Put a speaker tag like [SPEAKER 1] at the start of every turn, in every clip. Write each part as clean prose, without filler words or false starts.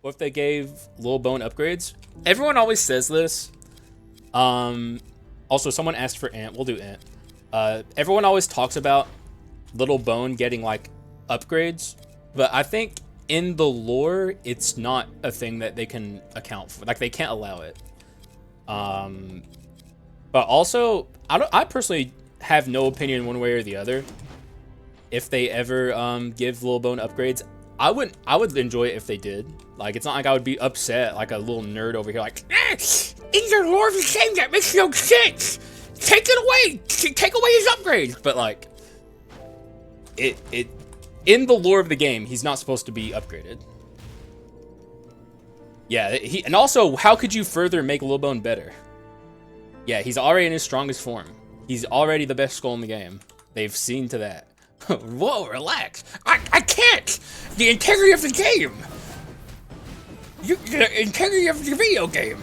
[SPEAKER 1] What if they gave Lil Bone upgrades? Everyone always says this. Also, someone asked for Ant. We'll do Ant. Everyone always talks about Little Bone getting like upgrades, but I think in the lore, it's not a thing that they can account for. Like they can't allow it. But also, I personally have no opinion one way or the other. If they ever give Lil Bone upgrades, I would enjoy it if they did. Like it's not like I would be upset like a little nerd over here like, in your lore of the game that makes no sense. Take it away. Take away his upgrades. But like it in the lore of the game, he's not supposed to be upgraded. Yeah, and also, how could you further make Lil Bone better? Yeah, he's already in his strongest form. He's already the best Skull in the game. They've seen to that. Whoa, relax. I can't! The integrity of the game! The integrity of the video game!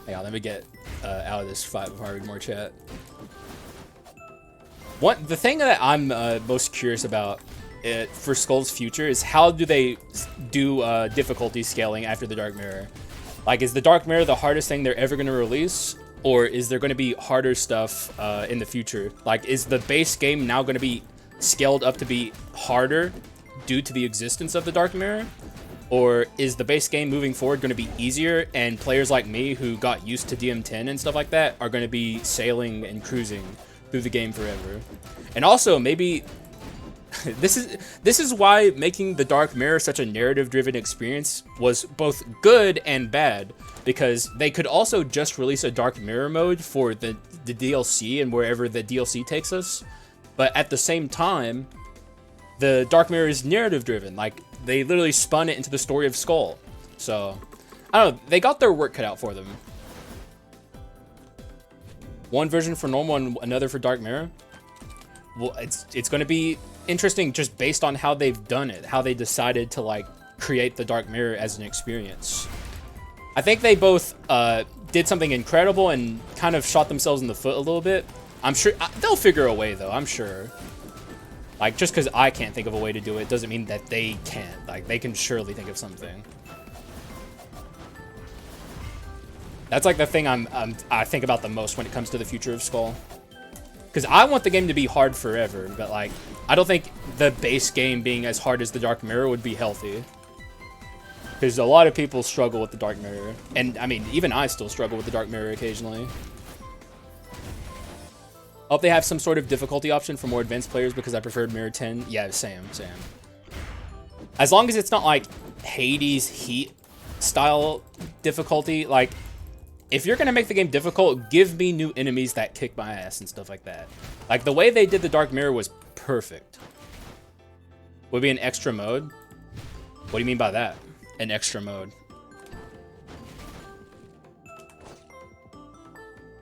[SPEAKER 1] Hang on, let me get out of this fight before I read more chat. The thing that I'm most curious about for Skull's future is how do they do difficulty scaling after the Dark Mirror? Like, is the Dark Mirror the hardest thing they're ever going to release? Or is there going to be harder stuff in the future? Like, is the base game now going to be scaled up to be harder due to the existence of the Dark Mirror? Or is the base game moving forward going to be easier, and players like me who got used to DM10 and stuff like that are going to be sailing and cruising through the game forever? And also, maybe this is why making the Dark Mirror such a narrative-driven experience was both good and bad, because they could also just release a Dark Mirror mode for the DLC and wherever the DLC takes us, but at the same time, the Dark Mirror is narrative-driven. Like, they literally spun it into the story of Skull. So, I don't know, they got their work cut out for them. One version for normal and another for Dark Mirror. Well, it's going to be interesting just based on how they've done it, how they decided to like create the Dark Mirror as an experience. I think they both did something incredible and kind of shot themselves in the foot a little bit. I'm sure they'll figure a way though, I'm sure. Like, just because I can't think of a way to do it doesn't mean that they can't. Like, they can surely think of something. That's like the thing I think about the most when it comes to the future of Skull. Because I want the game to be hard forever, but like, I don't think the base game being as hard as the Dark Mirror would be healthy. Because a lot of people struggle with the Dark Mirror. And, I mean, even I still struggle with the Dark Mirror occasionally. I hope they have some sort of difficulty option for more advanced players because I preferred Mirror 10. Yeah, same. As long as it's not like Hades Heat style difficulty, like, if you're going to make the game difficult, give me new enemies that kick my ass and stuff like that. Like, the way they did the Dark Mirror was perfect. Would be an extra mode? What do you mean by that? An extra mode.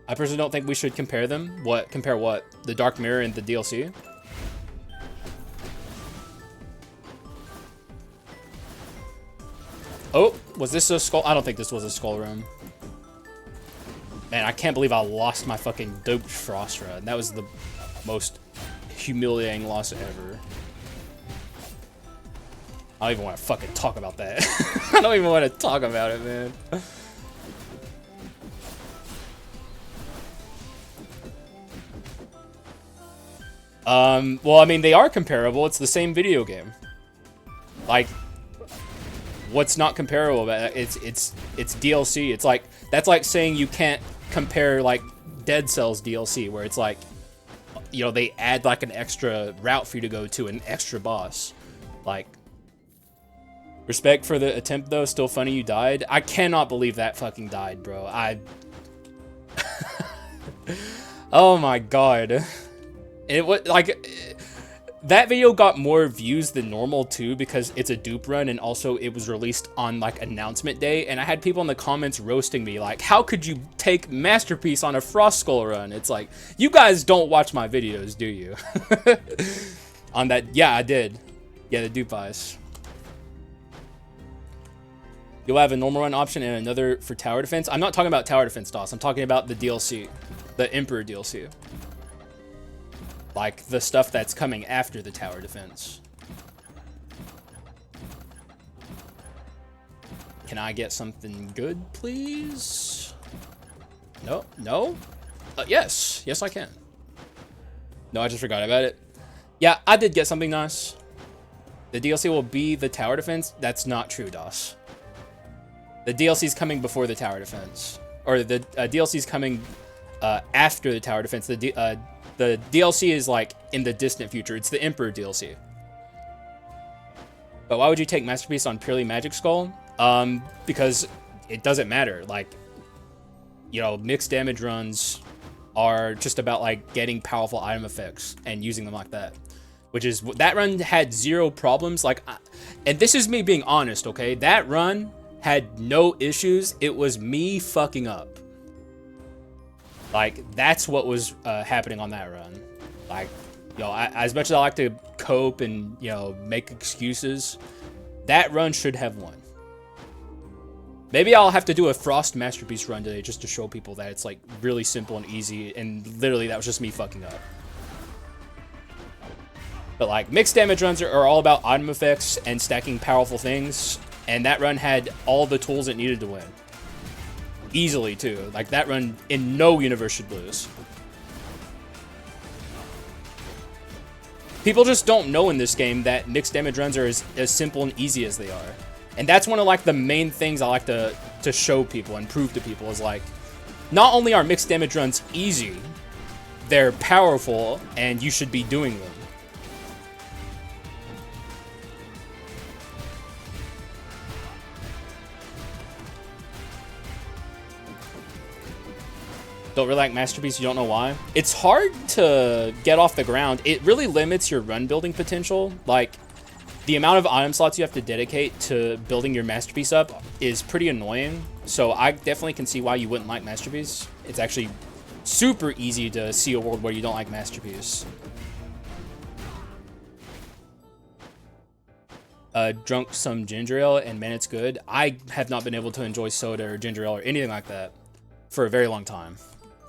[SPEAKER 1] I personally don't think we should compare them. Compare what? The Dark Mirror and the DLC? Oh, was this a skull? I don't think this was a skull room. Man, I can't believe I lost my fucking doped Frost Rod. That was the most humiliating loss ever. I don't even want to fucking talk about that. I don't even want to talk about it, man. Well, I mean, they are comparable. It's the same video game. Like, what's not comparable about it? It's DLC. It's like, that's like saying you can't compare like Dead Cells DLC, where it's like, you know, they add like an extra route for you to go to, an extra boss. Like, respect for the attempt though. Still funny you died. I cannot believe that fucking died, bro. Oh my god. It was like, that video got more views than normal too, because it's a dupe run, and also it was released on like announcement day, and I had people in the comments roasting me like, how could you take Masterpiece on a Frost Skull run? It's like, you guys don't watch my videos, do you? On that, yeah, I did. Yeah, the dupe eyes. You'll have a normal run option and another for tower defense. I'm not talking about tower defense, DOS. I'm talking about the DLC, the Emperor DLC. Like the stuff that's coming after the tower defense. Can I get something good, please? No, no? Yes, yes I can. No, I just forgot about it. Yeah, I did get something nice. The DLC will be the tower defense. That's not true, DOS. The DLC is coming before the tower defense. Or the DLC is coming after the tower defense. The DLC is like in the distant future. It's the Emperor DLC. But why would you take Masterpiece on purely Magic Skull? Because it doesn't matter. Like, you know, mixed damage runs are just about like getting powerful item effects and using them like that. Which is, that run had zero problems. Like, and this is me being honest, okay? That run had no issues. It was me fucking up. Like, that's what was happening on that run. Like, you know, as much as I like to cope and, you know, make excuses, that run should have won. Maybe I'll have to do a Frost Masterpiece run today just to show people that it's, like, really simple and easy, and literally that was just me fucking up. But, like, mixed damage runs are all about item effects and stacking powerful things, and that run had all the tools it needed to win. Easily, too. Like, that run in no universe should lose. People just don't know in this game that mixed damage runs are as simple and easy as they are. And that's one of, like, the main things I like to show people and prove to people is, like, not only are mixed damage runs easy, they're powerful, and you should be doing them. Don't really like Masterpiece, you don't know why? It's hard to get off the ground. It really limits your run building potential. Like, the amount of item slots you have to dedicate to building your Masterpiece up is pretty annoying. So I definitely can see why you wouldn't like Masterpiece. It's actually super easy to see a world where you don't like Masterpiece. Drunk some ginger ale, and man, it's good. I have not been able to enjoy soda or ginger ale or anything like that for a very long time.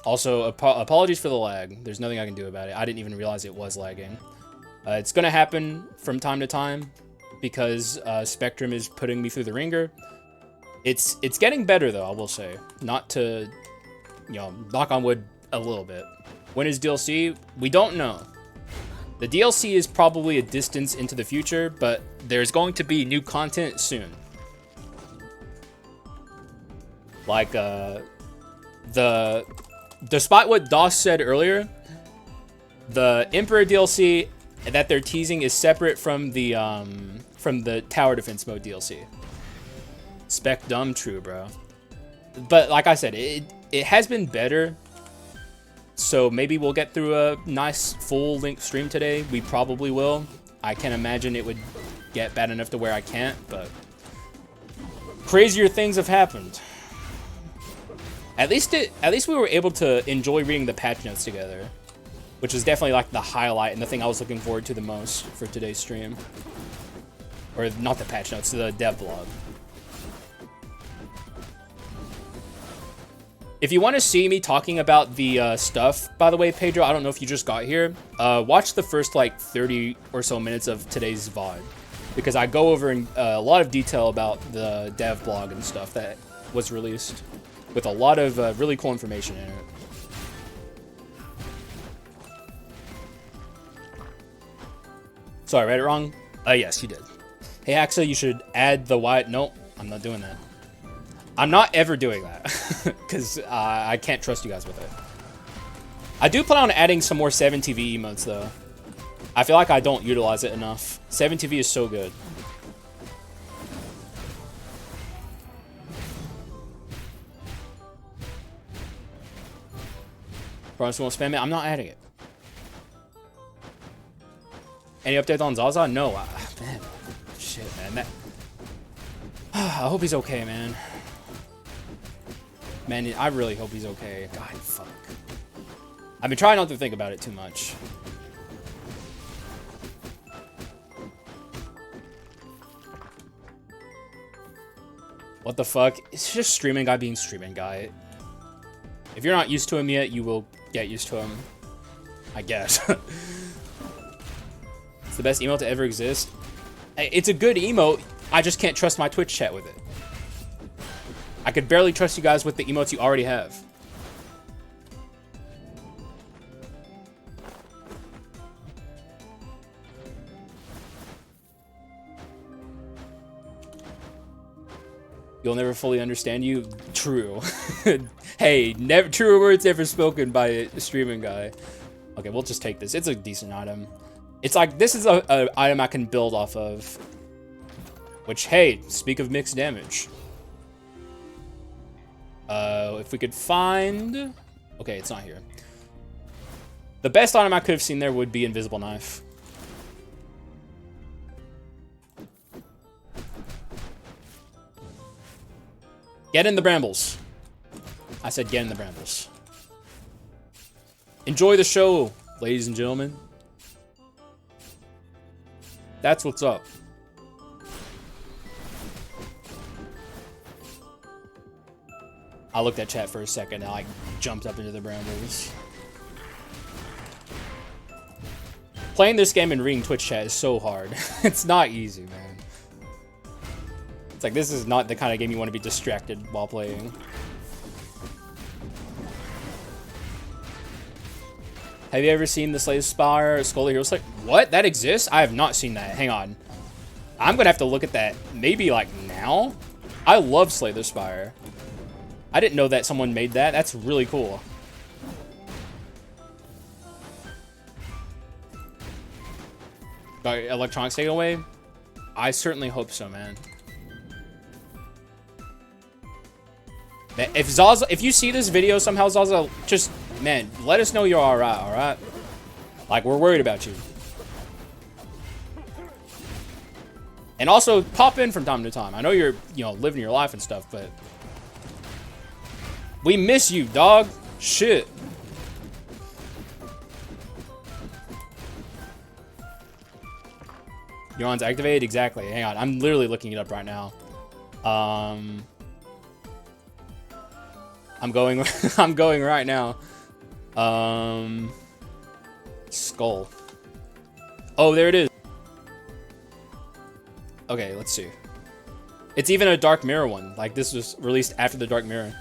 [SPEAKER 1] Also, apologies for the lag. There's nothing I can do about it. I didn't even realize it was lagging. It's going to happen from time to time because Spectrum is putting me through the ringer. It's getting better, though, I will say. Not to, you know, knock on wood a little bit. When is DLC? We don't know. The DLC is probably a distance into the future, but there's going to be new content soon. Like, despite what DOS said earlier, the Emperor DLC that they're teasing is separate from the Tower Defense Mode DLC. Spec dumb, true, bro. But like I said, it has been better. So maybe we'll get through a nice full-length stream today. We probably will. I can't imagine it would get bad enough to where I can't, but crazier things have happened. At least we were able to enjoy reading the patch notes together, which is definitely like the highlight and the thing I was looking forward to the most for today's stream. Or not the patch notes, the dev blog. If you want to see me talking about the stuff, by the way, Pedro, I don't know if you just got here. Watch the first like 30 or so minutes of today's VOD, because I go over in a lot of detail about the dev blog and stuff that was released, with a lot of really cool information in it. Sorry, read it wrong? Yes, you did. Hey, Haxa, you should add the wide... Nope, I'm not doing that. I'm not ever doing that, because I can't trust you guys with it. I do plan on adding some more 7TV emotes, though. I feel like I don't utilize it enough. 7TV is so good. Promise won't spam it. I'm not adding it. Any update on Zaza? No. Man. Shit, man. I hope he's okay, man. Man, I really hope he's okay. God, fuck. I've been trying not to think about it too much. What the fuck? It's just streaming guy being streaming guy. If you're not used to him yet, you will get used to him. I guess. It's the best emote to ever exist. It's a good emote. I just can't trust my Twitch chat with it. I could barely trust you guys with the emotes you already have. You'll never fully understand you. True. Hey, never truer words ever spoken by a streaming guy. Okay, we'll just take this. It's a decent item. It's like, this is a item I can build off of. Which, hey, speak of mixed damage. If we could find... Okay, it's not here. The best item I could have seen there would be Invisible Knife. Get in the brambles. I said get in the brambles. Enjoy the show, ladies and gentlemen. That's what's up. I looked at chat for a second and I jumped up into the brambles. Playing this game and reading Twitch chat is so hard. It's not easy, man. It's like, this is not the kind of game you want to be distracted while playing. Have you ever seen the Skul the Hero Slayer? What? That exists? I have not seen that. Hang on. I'm gonna have to look at that maybe like now. I love Slay the Spire. I didn't know that someone made that. That's really cool. Got electronics taken away? I certainly hope so, man. If Zaza, if you see this video somehow, Zaza, just, man, let us know you're alright? Like, we're worried about you. And also, pop in from time to time. I know you're, you know, living your life and stuff, but... we miss you, dog. Shit. Euron's activated? Exactly. Hang on. I'm literally looking it up right now. I'm going I'm going right now. Skul. Oh, there it is. Okay, let's see. It's even a Dark Mirror one. Like, this was released after the Dark Mirror.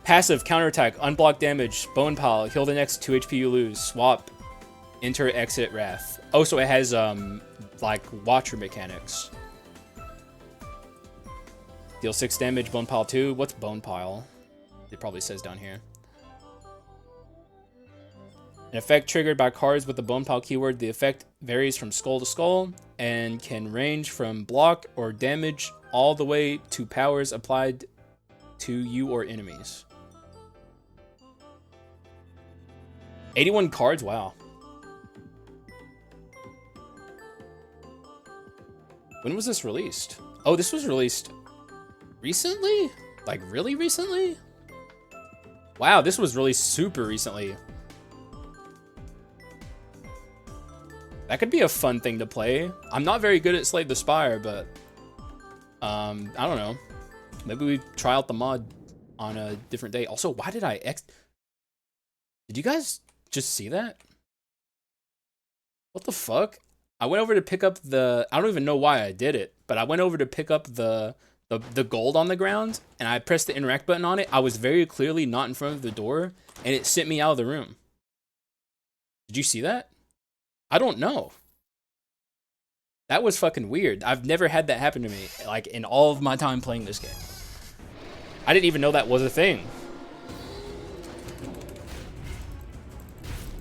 [SPEAKER 1] Passive, counterattack, unblock damage, bone pile, heal the next 2 HP you lose, swap, enter, exit, wrath. Oh, so it has, like, watcher mechanics. Deal 6 damage, bone pile 2. What's bone pile? It probably says down here. An effect triggered by cards with the bone pile keyword. The effect varies from skull to skull and can range from block or damage all the way to powers applied to you or enemies. 81 cards? Wow. When was this released? Oh, this was released recently? Like, really recently? Wow, this was released super recently. That could be a fun thing to play. I'm not very good at Slay the Spire, but... I don't know. Maybe we try out the mod on a different day. Also, why did I Did you guys just see that? What the fuck? I went over to pick up the... I don't even know why I did it, but I went over to pick up the gold on the ground, and I pressed the interact button on it. I was very clearly not in front of the door, and it sent me out of the room. Did you see that? I don't know. That was fucking weird. I've never had that happen to me, like, in all of my time playing this game. I didn't even know that was a thing.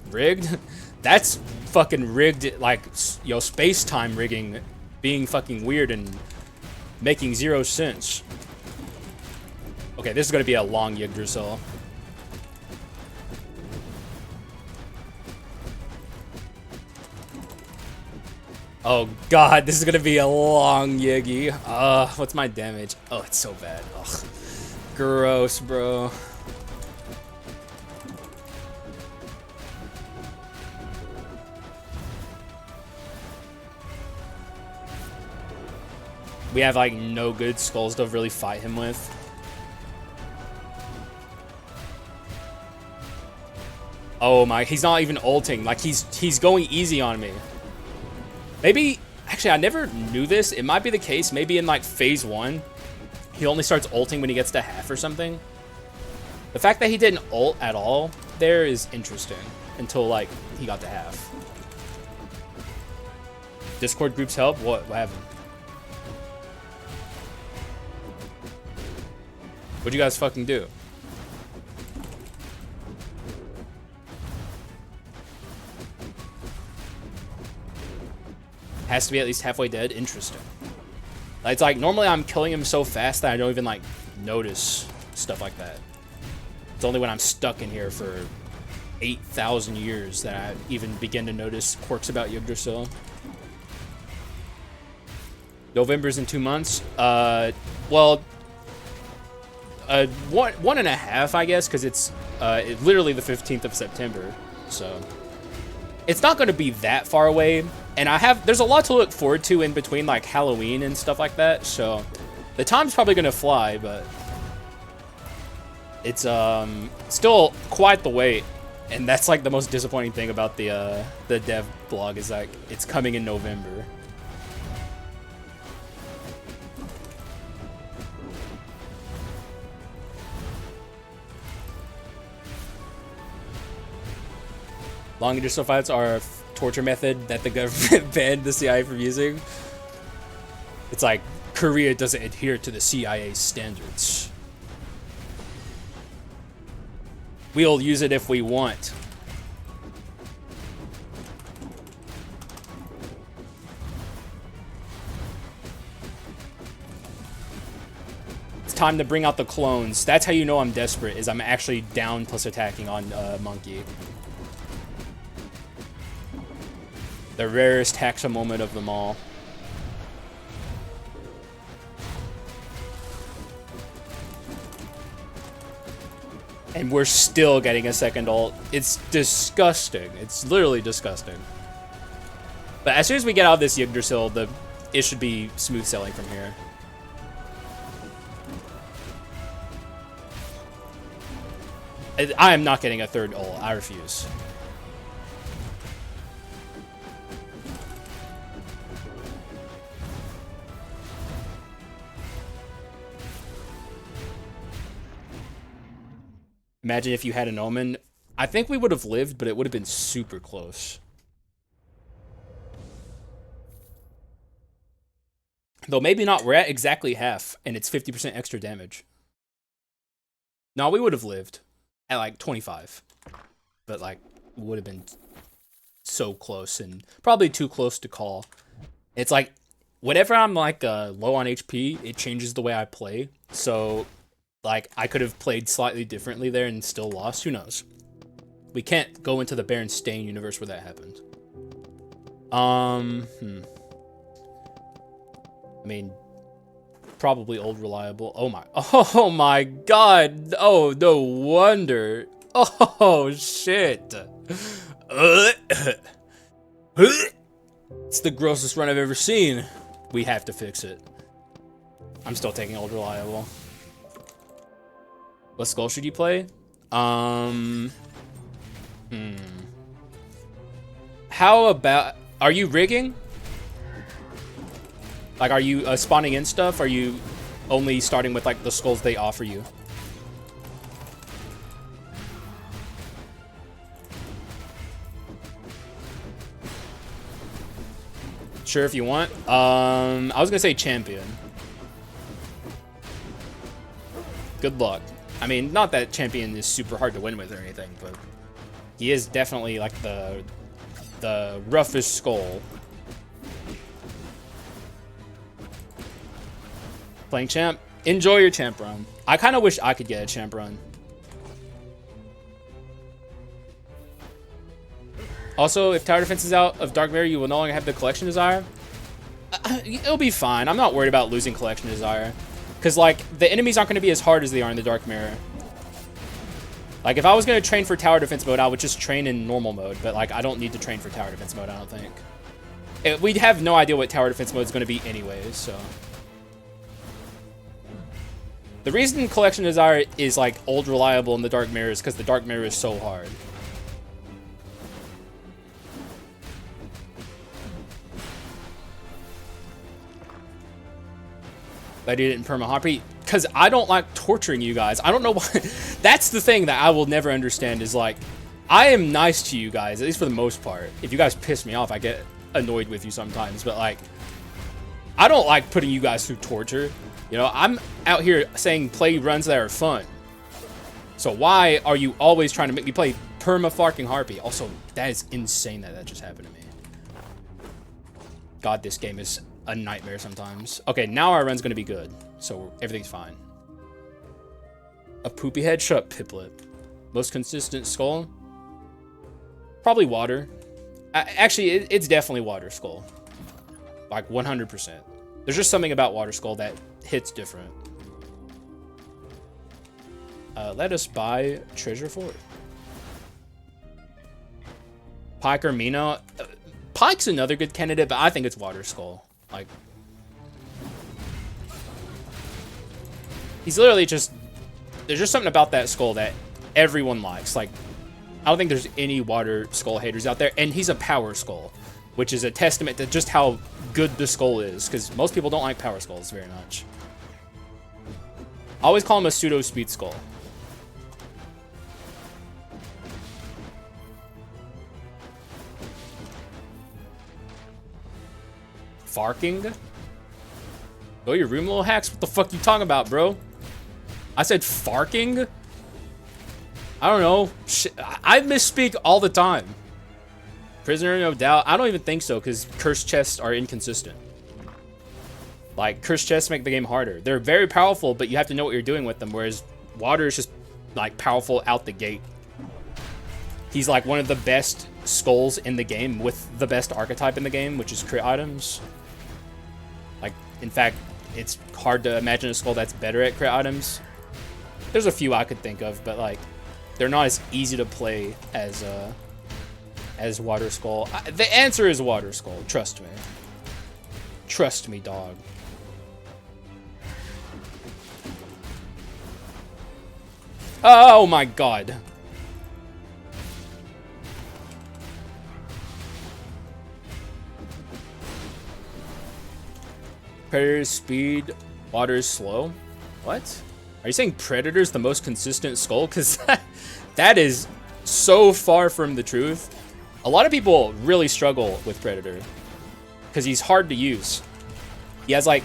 [SPEAKER 1] Rigged? That's fucking rigged, like, yo, space-time rigging being fucking weird and making 0 sense. Okay, this is gonna be a long Yggdrasil. Oh god, this is gonna be a long Yiggy. What's my damage? Oh, it's so bad. Ugh. Gross, bro. We have, like, no good skulls to really fight him with. Oh my, he's not even ulting. Like, he's going easy on me. Maybe, actually, I never knew this. It might be the case. Maybe in, like, phase 1, he only starts ulting when he gets to half or something. The fact that he didn't ult at all there is interesting until, like, he got to half. Discord groups help? What happened? What'd you guys fucking do? Has to be at least halfway dead? Interesting. It's like, normally I'm killing him so fast that I don't even, like, notice stuff like that. It's only when I'm stuck in here for 8,000 years that I even begin to notice quirks about Yggdrasil. November's in 2 months. Well, 1.5, I guess, because it's literally the 15th of September. So it's not going to be that far away. And there's a lot to look forward to in between, like Halloween and stuff like that. So the time's probably going to fly, but it's still quite the wait. And that's like the most disappointing thing about the dev blog is like it's coming in November. Long Yggdrasil fights are a torture method that the government banned the CIA from using. It's like Korea doesn't adhere to the CIA standards. We'll use it if we want. It's time to bring out the clones. That's how you know I'm desperate, is I'm actually down plus attacking on Monkey. The rarest Haxa moment of them all. And we're still getting a second ult. It's disgusting. It's literally disgusting. But as soon as we get out of this Yggdrasil, it should be smooth sailing from here. I am not getting a third ult. I refuse. Imagine if you had an Omen. I think we would have lived, but it would have been super close. Though maybe not. We're at exactly half, and it's 50% extra damage. No, we would have lived at like 25. But like, would have been so close, and probably too close to call. It's like, whenever I'm like low on HP, it changes the way I play. So like, I could have played slightly differently there and still lost. Who knows? We can't go into the Berenstain universe where that happened. I mean, probably old reliable. Oh my god. Oh, no wonder. Oh, shit. It's the grossest run I've ever seen. We have to fix it. I'm still taking old reliable. What Skul should you play? How about... Are you rigging? Like, are you spawning in stuff? Are you only starting with, like, the skulls they offer you? Sure, if you want. I was gonna say champion. Good luck. I mean, not that champion is super hard to win with or anything, but he is definitely like the roughest skull. Playing champ. Enjoy your champ run. I kind of wish I could get a champ run. Also, if tower defense is out of Dark Mirror, you will no longer have the collection desire. It'll be fine. I'm not worried about losing collection desire. Because, like, the enemies aren't going to be as hard as they are in the Dark Mirror. Like, if I was going to train for tower defense mode, I would just train in normal mode. But, like, I don't need to train for tower defense mode, I don't think. We'd have no idea what tower defense mode is going to be anyways, so. The reason collection desire is, like, old reliable in the Dark Mirror is because the Dark Mirror is so hard. But I did it in perma harpy because I don't like torturing you guys. I don't know why. That's the thing that I will never understand is like, I am nice to you guys, at least for the most part. If you guys piss me off, I get annoyed with you sometimes. But like, I don't like putting you guys through torture. You know, I'm out here saying play runs that are fun. So why are you always trying to make me play perma fucking harpy? Also, that is insane that that just happened to me. God, this game is a nightmare sometimes. Okay, now our run's gonna be good, so everything's fine. A poopy head? Shut up, Piplet. Most consistent skull? Probably water. Actually, it's definitely water skull. Like 100%. There's just something about water skull that hits different. Let us buy treasure fort. Pike or Mino? Pike's another good candidate, but I think it's water skull. Like, he's literally just, there's just something about that skull that everyone likes. Like, I don't think there's any water skull haters out there, and he's a power skull, which is a testament to just how good the skull is, because most people don't like power skulls very much. I always call him a pseudo speed skull. Farking? Go your room, little hacks. What the fuck you talking about, bro? I said farking? I don't know. Shit, I misspeak all the time. Prisoner, no doubt. I don't even think so, because cursed chests are inconsistent. Like, cursed chests make the game harder. They're very powerful, but you have to know what you're doing with them, whereas water is just, like, powerful out the gate. He's, like, one of the best skulls in the game with the best archetype in the game, which is crit items. Like, in fact, it's hard to imagine a skull that's better at crit items. There's a few I could think of, but, like, they're not as easy to play as water skull. The answer is water skull. Trust me. Trust me, dog. Oh my god. Predator's speed, water's slow. What? Are you saying Predator's the most consistent skull? Because that is so far from the truth. A lot of people really struggle with Predator because he's hard to use. He has like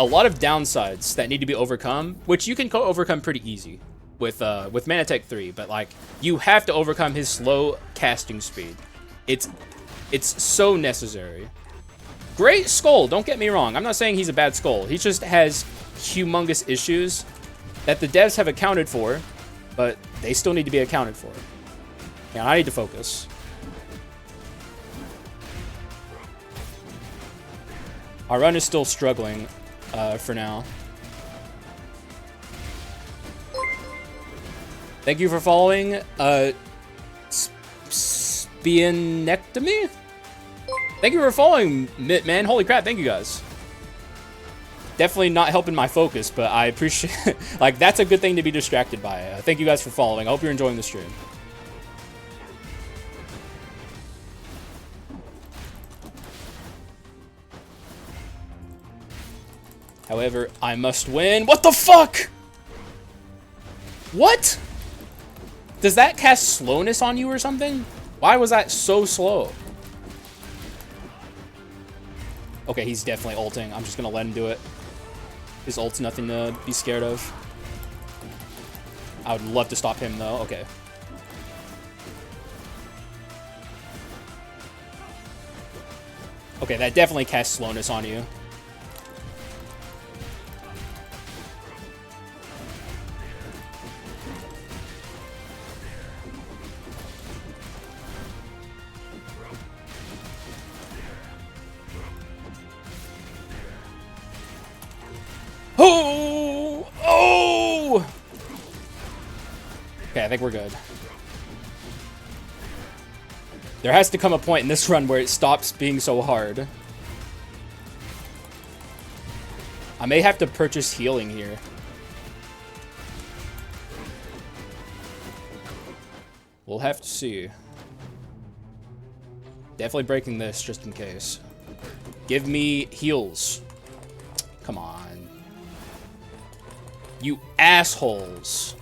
[SPEAKER 1] a lot of downsides that need to be overcome, which you can overcome pretty easy with Manatech 3, but like you have to overcome his slow casting speed. It's so necessary. Great skull, don't get me wrong. I'm not saying he's a bad skull. He just has humongous issues that the devs have accounted for, but they still need to be accounted for. And I need to focus. Our run is still struggling for now. Thank you for following. Spionectomy? Thank you for following, man. Holy crap, thank you guys. Definitely not helping my focus, but I appreciate it. Like, that's a good thing to be distracted by. Thank you guys for following. I hope you're enjoying the stream. However, I must win. What the fuck? What? Does that cast slowness on you or something? Why was that so slow? Okay, he's definitely ulting. I'm just gonna let him do it. His ult's nothing to be scared of. I would love to stop him though. Okay. Okay, that definitely casts slowness on you. Oh! Oh! Okay, I think we're good. There has to come a point in this run where it stops being so hard. I may have to purchase healing here. We'll have to see. Definitely breaking this just in case. Give me heals. Come on. You assholes.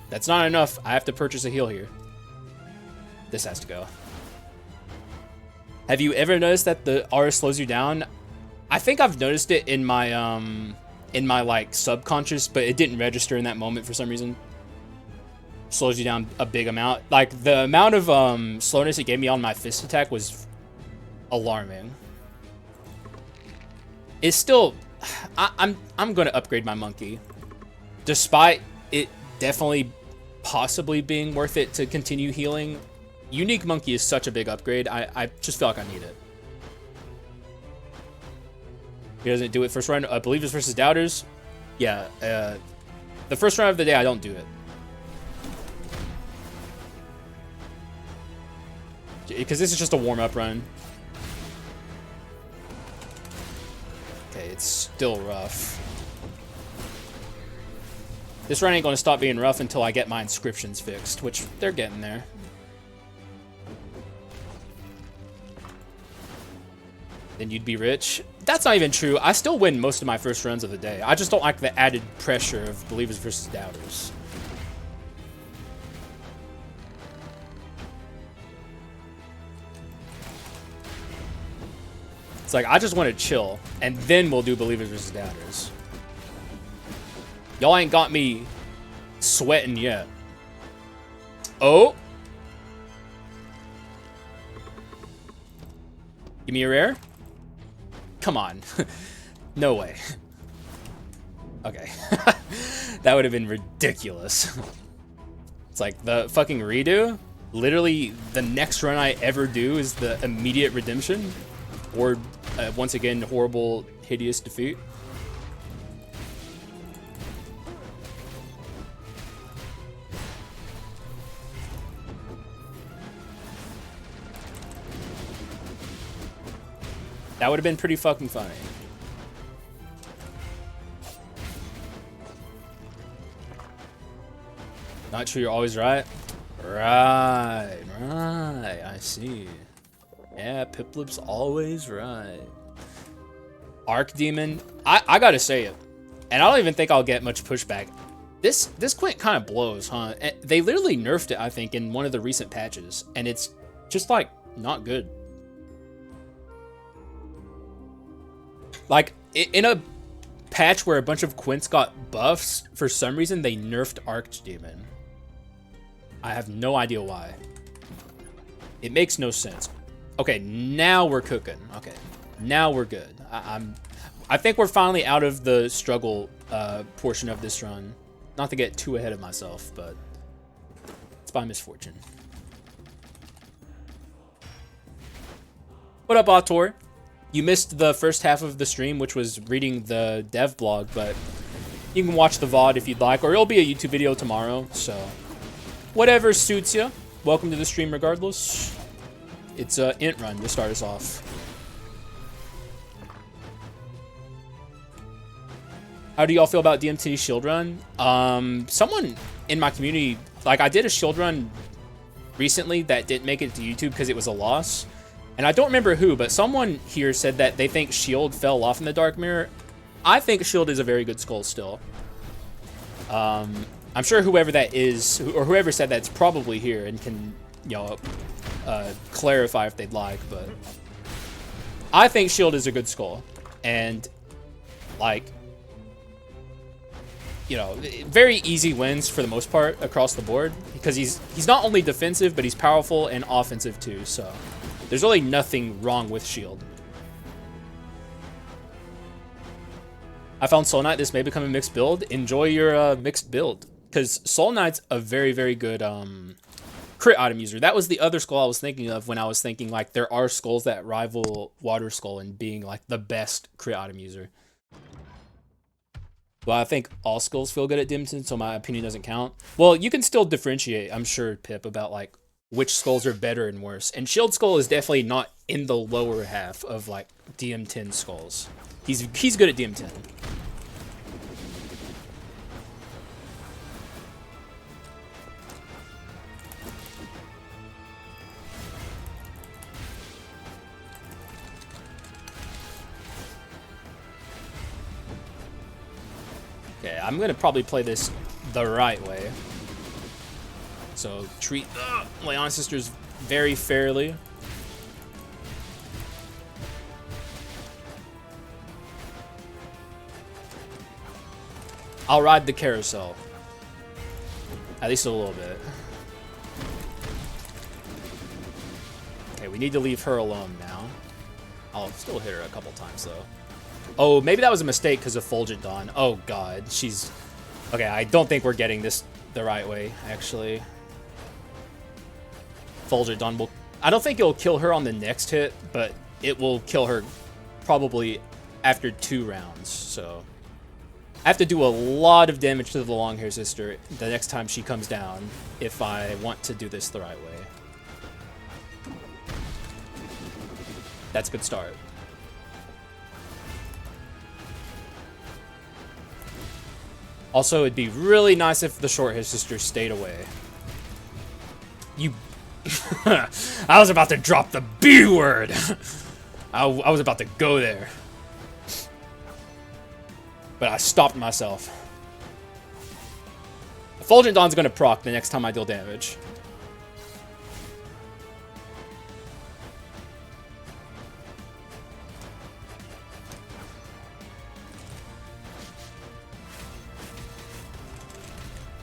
[SPEAKER 1] That's not enough. I have to purchase a heal here. This has to go. Have you ever noticed that the R slows you down? I think I've noticed it in my like subconscious, but it didn't register in that moment for some reason. Slows you down a big amount. Like the amount of slowness it gave me on my fist attack was alarming. It's still, I'm gonna upgrade my monkey, despite it definitely possibly being worth it to continue healing. Unique monkey is such a big upgrade. I just feel like I need it. He doesn't do it first run. I believe it's versus doubters. Yeah, the first run of the day I don't do it. Because this is just a warm-up run. Okay, it's still rough. This run ain't gonna stop being rough until I get my inscriptions fixed, which they're getting there. Then you'd be rich. That's not even true. I still win most of my first runs of the day. I just don't like the added pressure of believers versus doubters. It's like, I just want to chill, and then we'll do believers versus doubters. Y'all ain't got me sweating yet. Oh! Give me a rare? Come on. No way. Okay. That would have been ridiculous. It's like the fucking redo. Literally, the next run I ever do is the immediate redemption. Or, once again, horrible, hideous defeat. That would have been pretty fucking funny. Not sure you're always right? Right, I see. Yeah, Piplip's always right. Archdemon, I gotta say it. And I don't even think I'll get much pushback. This Quint kind of blows, huh? They literally nerfed it, I think, in one of the recent patches. And it's just, like, not good. Like, in a patch where a bunch of Quints got buffs, for some reason they nerfed Archdemon. I have no idea why. It makes no sense. Okay, now we're cooking. Okay, now we're good. I think we're finally out of the struggle portion of this run. Not to get too ahead of myself, but it's by misfortune. What up, Autor? You missed the first half of the stream, which was reading the dev blog, but you can watch the VOD if you'd like, or it'll be a YouTube video tomorrow, so whatever suits you. Welcome to the stream regardless. It's a int run to start us off. How do y'all feel about DMT shield run? Someone in my community, like, I did a shield run recently that didn't make it to YouTube because it was a loss. And I don't remember who, but someone here said that they think shield fell off in the Dark Mirror. I think shield is a very good skull still. I'm sure whoever that is, or whoever said that's probably here and can, you know, clarify if they'd like, but I think shield is a good skull. And, like, you know, very easy wins for the most part across the board, because he's not only defensive, but he's powerful and offensive too, so there's really nothing wrong with shield. I found Soul Knight. This may become a mixed build. Enjoy your mixed build, because Soul Knight's a very, very good crit item user. That was the other skull I was thinking of when I was thinking, like, there are skulls that rival Water Skull in being, like, the best crit item user. Well, I think all skulls feel good at Dimson, so my opinion doesn't count. Well, you can still differentiate, I'm sure, Pip, about, like, which skulls are better and worse. And Shield Skull is definitely not in the lower half of, like, DM10 skulls. He's good at DM10. Okay, I'm gonna probably play this the right way. So treat Leon's sisters very fairly. I'll ride the carousel. At least a little bit. Okay, we need to leave her alone now. I'll still hit her a couple times, though. Oh, maybe that was a mistake because of Fulgent Dawn. Oh, God. She's... Okay, I don't think we're getting this the right way, actually. Fulgent Dawn will... I don't think it'll kill her on the next hit, but it will kill her probably after 2 rounds, so... I have to do a lot of damage to the long-hair sister the next time she comes down if I want to do this the right way. That's a good start. Also, it'd be really nice if the short-hair sister stayed away. You... I was about to drop the B word! I was about to go there. But I stopped myself. Fulgent Dawn's gonna proc the next time I deal damage.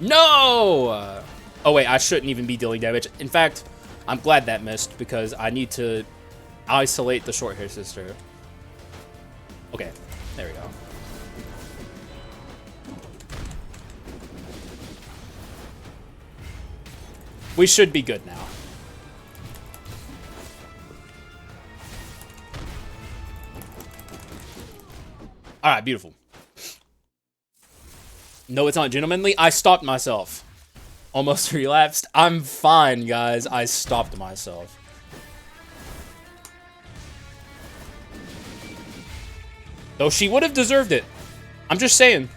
[SPEAKER 1] No! Oh wait, I shouldn't even be dealing damage. In fact, I'm glad that missed because I need to isolate the short hair sister. Okay, there we go. We should be good now. All right, beautiful. No, it's not gentlemanly. I stopped myself. Almost relapsed. I'm fine, guys. I stopped myself. Though she would have deserved it. I'm just saying.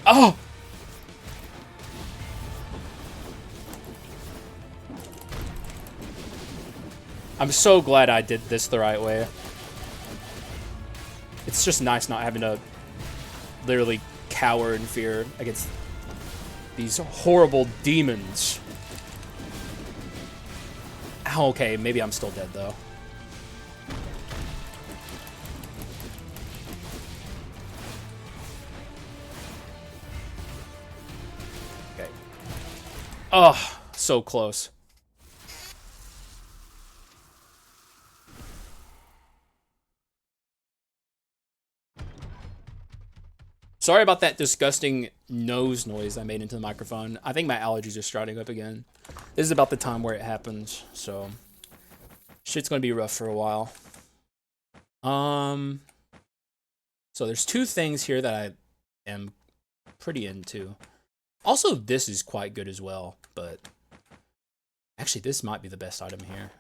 [SPEAKER 1] Oh! I'm so glad I did this the right way. It's just nice not having to literally cower in fear against these horrible demons. Oh, okay, maybe I'm still dead, though. Okay. Oh, so close. Sorry about that disgusting nose noise I made into the microphone. I think my allergies are starting up again. This is about the time where it happens, so shit's gonna be rough for a while. So there's 2 things here that I am pretty into. Also, this is quite good as well, but actually this might be the best item here.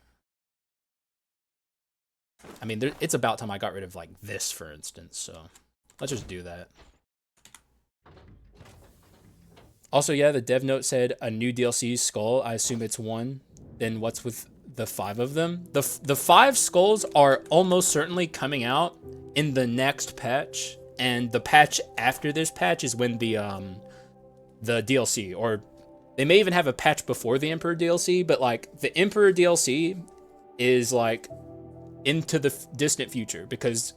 [SPEAKER 1] I mean, it's about time I got rid of like this, for instance, so let's just do that. Also, yeah, the dev note said a new DLC skull. I assume it's 1. Then what's with the 5 of them? The 5 skulls are almost certainly coming out in the next patch, and the patch after this patch is when the DLC, or they may even have a patch before the Emperor DLC, but like the Emperor DLC is like into the distant future because,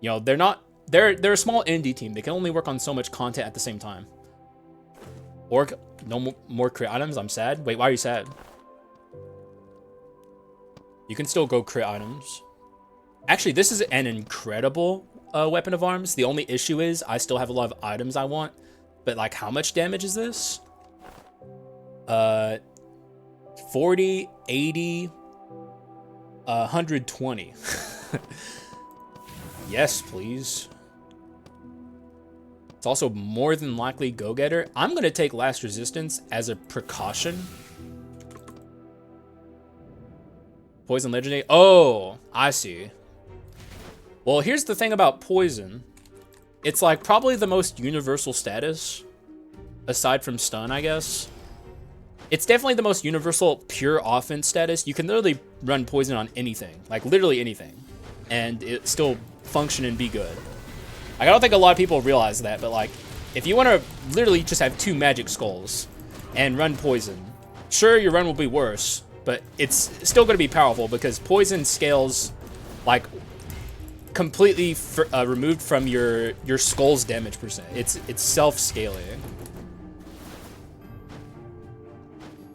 [SPEAKER 1] you know, they're a small indie team. They can only work on so much content at the same time. Or no more crit items. I'm sad. Wait, why are you sad? You can still go crit items. Actually, this is an incredible weapon of arms. The only issue is I still have a lot of items I want. But like, how much damage is this? 40, 80, 120. Yes, please. It's also more than likely go-getter. I'm going to take last resistance as a precaution. Poison legendary. Oh, I see. Well, here's the thing about poison. It's like probably the most universal status, aside from stun, I guess. It's definitely the most universal pure offense status. You can literally run poison on anything, like literally anything, and it still function and be good. Like, I don't think a lot of people realize that, but like, if you want to literally just have 2 magic skulls and run poison, sure, your run will be worse, but it's still going to be powerful because poison scales like completely removed from your skull's damage percent. It's self-scaling.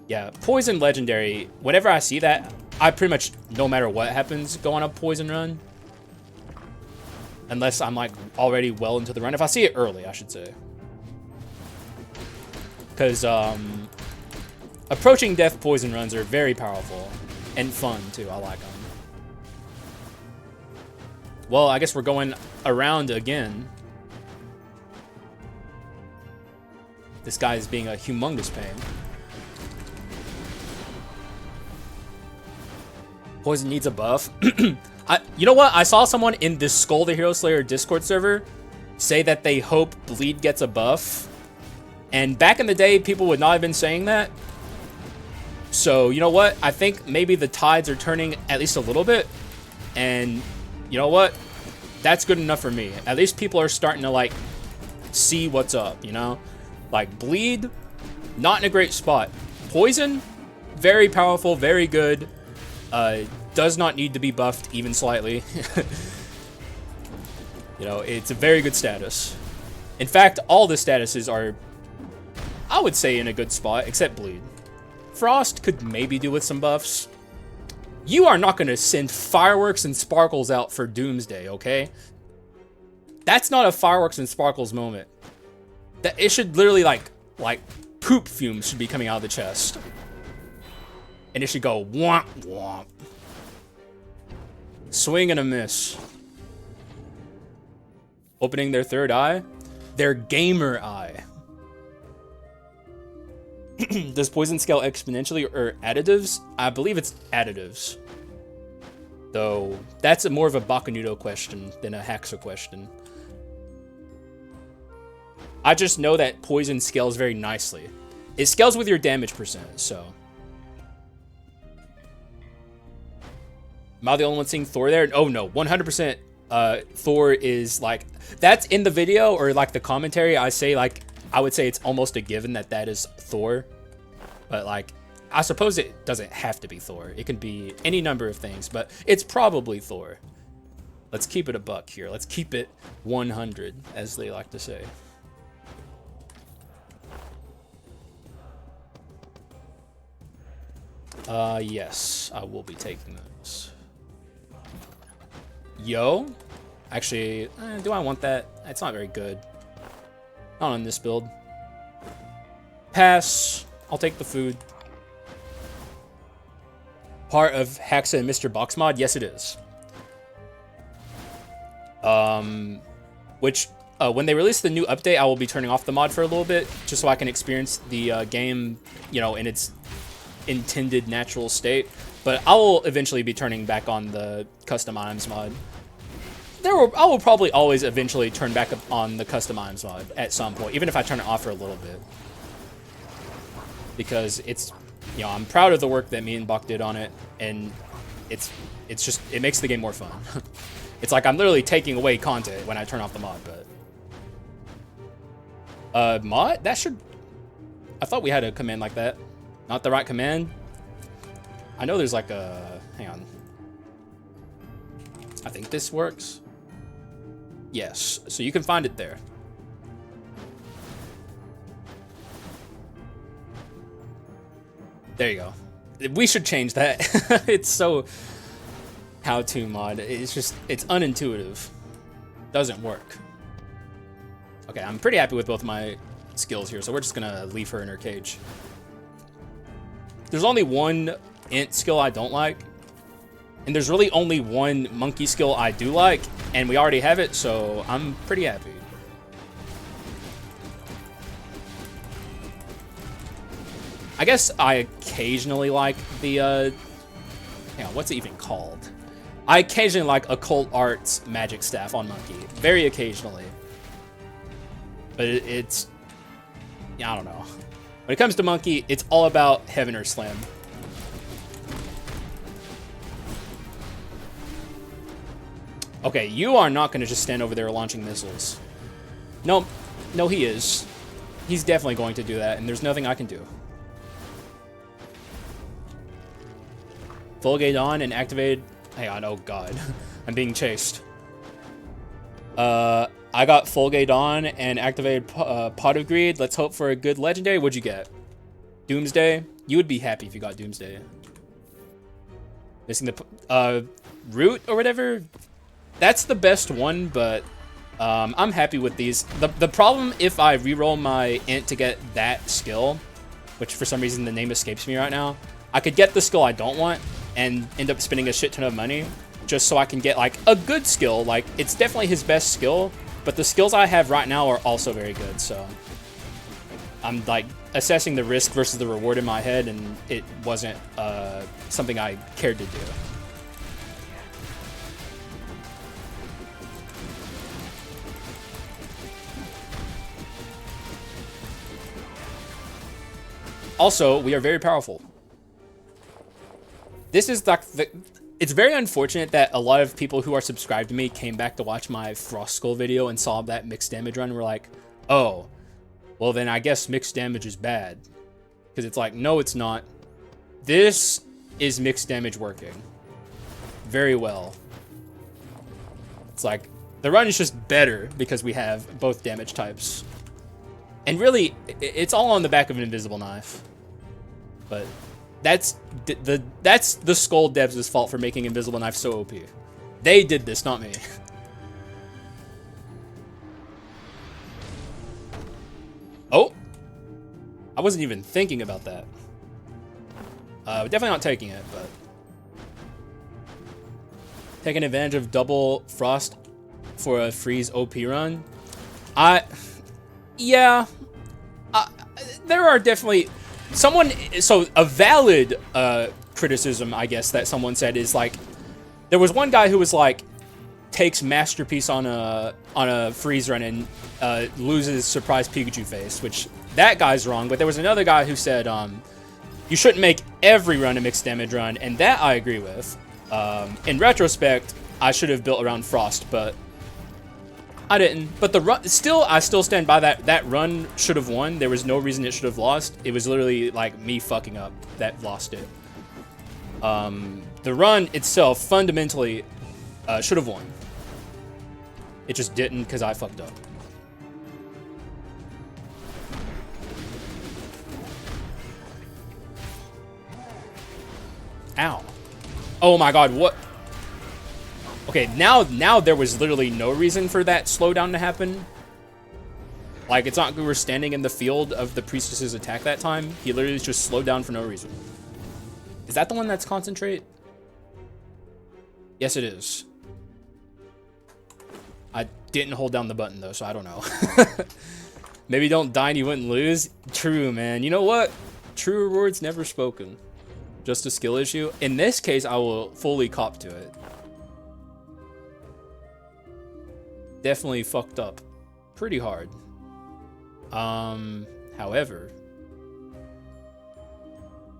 [SPEAKER 1] Yeah, poison legendary. Whenever I see that, I pretty much, no matter what happens, go on a poison run. Unless I'm like already well into the run. If I see it early, I should say. Because approaching death poison runs are very powerful and fun too. I like them. Well, I guess we're going around again. This guy is being a humongous pain. Poison needs a buff. You know what? I saw someone in this Skul the Hero Slayer Discord server say that they hope bleed gets a buff. And back in the day, people would not have been saying that. So, you know what? I think maybe the tides are turning at least a little bit. And you know what? That's good enough for me. At least people are starting to, like, see what's up, you know? Like, bleed, not in a great spot. Poison, very powerful, very good. Does not need to be buffed even slightly. You know, it's a very good status. In fact, all the statuses are, I would say, in a good spot, except bleed. Frost could maybe do with some buffs. You are not going to send fireworks and sparkles out for Doomsday, okay? That's not a fireworks and sparkles moment. That it should literally like poop fumes should be coming out of the chest. And it should go womp womp. Swing and a miss. Opening their third eye. Their gamer eye. Does poison scale exponentially or additives? I believe it's additives. Though, that's more of a Bakunudo question than a Haxa question. I just know that poison scales very nicely. It scales with your damage percent, so. Am I the only one seeing Thor there? Oh no, 100% Thor is like, that's in the video or like the commentary. I say like, I would say it's almost a given that that is Thor. But like, I suppose it doesn't have to be Thor. It can be any number of things, but it's probably Thor. Let's keep it a buck here. Let's keep it 100, as they like to say. Yes, I will be taking those. Yo, actually, do I want that? It's not very good. Not on this build. Pass. I'll take the food. Part of Haxa and Mr. Box mod? Yes, it is. Which, when they release the new update, I will be turning off the mod for a little bit, just so I can experience the game, you know, in its intended natural state. But I will eventually be turning back on the custom items mod. I will probably always eventually turn back on the custom items mod at some point, even if I turn it off for a little bit. Because it's, you know, I'm proud of the work that me and Bach did on it, and it's just, it makes the game more fun. It's like I'm literally taking away content when I turn off the mod, but... mod? That should... I thought we had a command like that. Not the right command? I know there's like a... Hang on. I think this works. Yes, so you can find it there. There you go. We should change that. It's so... How-to mod. It's just... It's unintuitive. Doesn't work. Okay, I'm pretty happy with both my skills here, so we're just gonna leave her in her cage. There's only one int skill I don't like. And there's really only one monkey skill I do like, and we already have it, so I'm pretty happy. I guess I occasionally like the, hang on, what's it even called? I occasionally like Occult Arts Magic Staff on Monkey. Very occasionally. But it's, yeah, I don't know. When it comes to Monkey, it's all about Heaven or Slam. Okay, you are not going to just stand over there launching missiles. No, no, he is. He's definitely going to do that, and there's nothing I can do. Full gate on and activated. Hang on, oh god. I'm being chased. I got full gate on and activated Pot of Greed. Let's hope for a good legendary. What'd you get? Doomsday? You would be happy if you got Doomsday. Missing the root or whatever? That's the best one, but I'm happy with these. The problem if I reroll my int to get that skill, which for some reason the name escapes me right now, I could get the skill I don't want and end up spending a shit ton of money just so I can get like a good skill. Like, it's definitely his best skill, but the skills I have right now are also very good, so I'm like assessing the risk versus the reward in my head, and it wasn't something I cared to do. Also, we are very powerful. This is like it's very unfortunate that a lot of people who are subscribed to me came back to watch my Frost Skull video and saw that mixed damage run and were like, oh, well then I guess mixed damage is bad. Because it's like, no, it's not. This is mixed damage working very well. It's like, the run is just better because we have both damage types. And really, it's all on the back of an invisible knife. But that's the Skull devs' fault for making invisible knife so OP. They did this, not me. Oh! I wasn't even thinking about that. Definitely not taking it, but taking advantage of double frost for a freeze OP run. Yeah. There are definitely so a valid criticism, I guess, that someone said is like, there was one guy who was like, takes Masterpiece on a freeze run and loses surprise Pikachu face, which that guy's wrong. But there was another guy who said you shouldn't make every run a mixed damage run, and that I agree with. In retrospect, I should have built around Frost, but I didn't. But the run, I still stand by that. That run should have won. There was no reason it should have lost. It was literally like me fucking up that lost it. The run itself fundamentally should have won. It just didn't because I fucked up. Ow. Oh my god, what? Okay, now there was literally no reason for that slowdown to happen. Like, it's not like we were standing in the field of the priestess's attack that time. He literally just slowed down for no reason. Is that the one that's concentrate? Yes, it is. I didn't hold down the button, though, so I don't know. Maybe don't die and you wouldn't lose. True, man. You know what? True rewards never spoken. Just a skill issue. In this case, I will fully cop to it. Definitely fucked up pretty hard. However,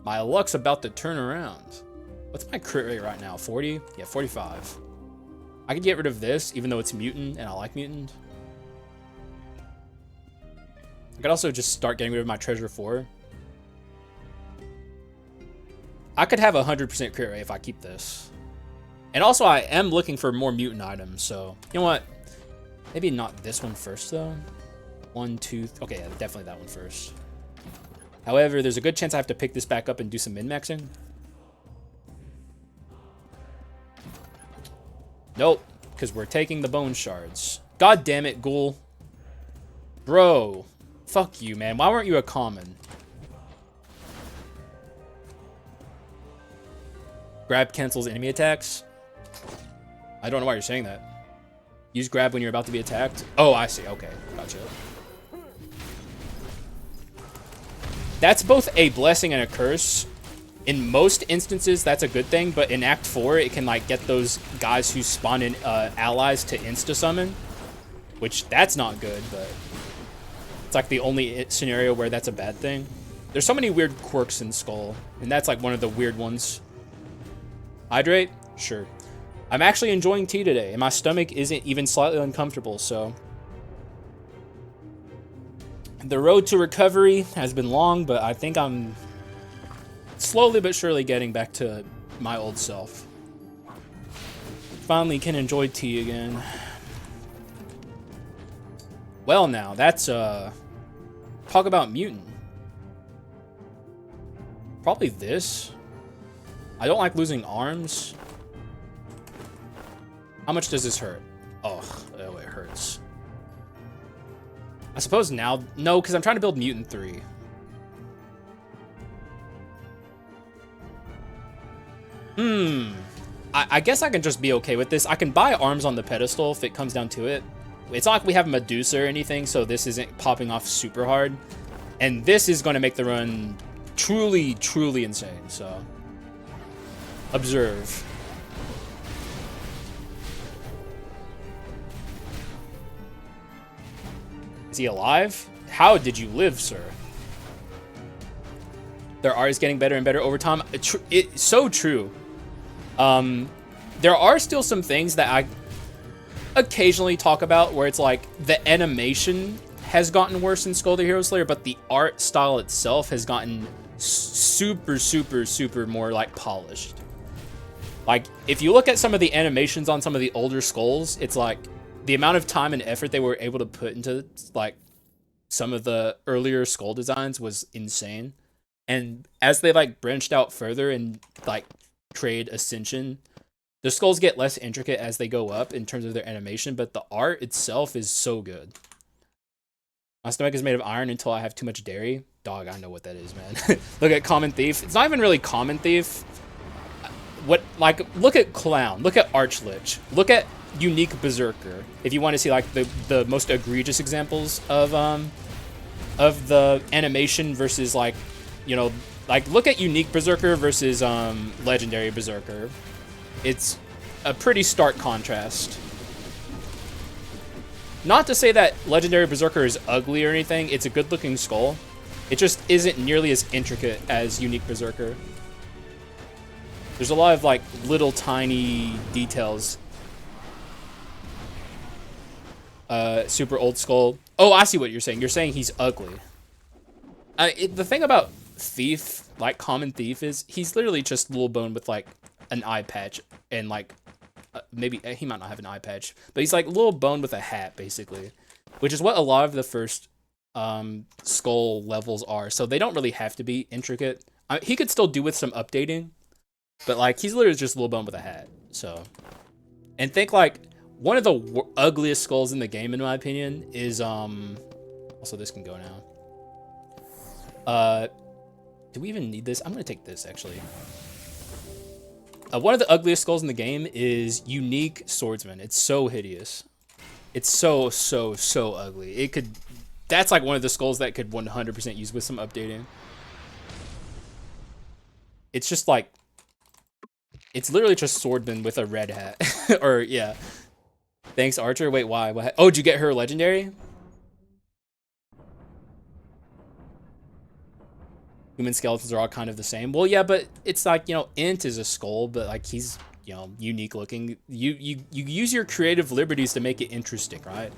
[SPEAKER 1] my luck's about to turn around. What's my crit rate right now? 40? Yeah, 45. I could get rid of this, even though it's mutant, and I like mutant. I could also just start getting rid of my treasure 4. I could have a 100% crit rate if I keep this. And also, I am looking for more mutant items, so you know what? Maybe not this one first, though. 1, 2, okay, yeah, definitely that one first. However, there's a good chance I have to pick this back up and do some min-maxing. Nope, because we're taking the bone shards. God damn it, Ghoul. Bro, fuck you, man. Why weren't you a common? Grab cancels enemy attacks. I don't know why you're saying that. Use grab when you're about to be attacked. Oh, I see. Okay, gotcha. That's both a blessing and a curse. In most instances, that's a good thing, but in Act 4, it can like get those guys who spawn in allies to insta-summon, which that's not good, but it's like the only scenario where that's a bad thing. There's so many weird quirks in Skull, and that's like one of the weird ones. Hydrate? Sure. I'm actually enjoying tea today, and my stomach isn't even slightly uncomfortable, so. The road to recovery has been long, but I think I'm slowly but surely getting back to my old self. Finally can enjoy tea again. Well now, that's, talk about mutant. Probably this. I don't like losing arms. How much does this hurt? Oh, it hurts. I suppose now... No, because I'm trying to build Mutant 3. I guess I can just be okay with this. I can buy arms on the pedestal if it comes down to it. It's not like we have Medusa or anything, so this isn't popping off super hard. And this is going to make the run truly, truly insane, so... Observe. Is he alive? How did you live, sir? Their art is getting better and better over time. It's so true. There are still some things that I occasionally talk about where it's like the animation has gotten worse in Skul the Hero Slayer, but the art style itself has gotten super, super, super more like polished. Like, if you look at some of the animations on some of the older Skuls, it's like the amount of time and effort they were able to put into like some of the earlier Skul designs was insane. And as they like branched out further and like trade Ascension, the Skulls get less intricate as they go up in terms of their animation, but the art itself is so good. My stomach is made of iron until I have too much dairy. Dog, I know what that is, man. Look at Common Thief. It's not even really Common Thief. Look at Clown. Look at Archlich. Look at Unique Berserker. If you want to see like the most egregious examples of the animation versus like, you know, like look at Unique Berserker versus Legendary Berserker. It's a pretty stark contrast. Not to say that Legendary Berserker is ugly or anything. It's a good-looking skull. It just isn't nearly as intricate as Unique Berserker. There's a lot of like little tiny details. Super old skull. Oh, I see what you're saying. You're saying he's ugly. The thing about Thief, like Common Thief, is he's literally just Lil Bone with like an eye patch and like maybe he might not have an eye patch, but he's like Lil Bone with a hat basically, which is what a lot of the first skull levels are. So they don't really have to be intricate. He could still do with some updating, but like he's literally just Lil Bone with a hat. So, and think like one of the ugliest skulls in the game, in my opinion, is also this can go now. Do we even need this? I'm gonna take this actually. One of the ugliest skulls in the game is Unique Swordsman. It's so hideous. It's so ugly. That's like one of the skulls that could 100% use with some updating. It's just like, it's literally just Swordman with a red hat. Or, yeah. Thanks, Archer. Wait, why? What? Oh, did you get her legendary? Human skeletons are all kind of the same. Well, yeah, but it's like, you know, Int is a skull, but like he's, you know, unique looking. You use your creative liberties to make it interesting, right?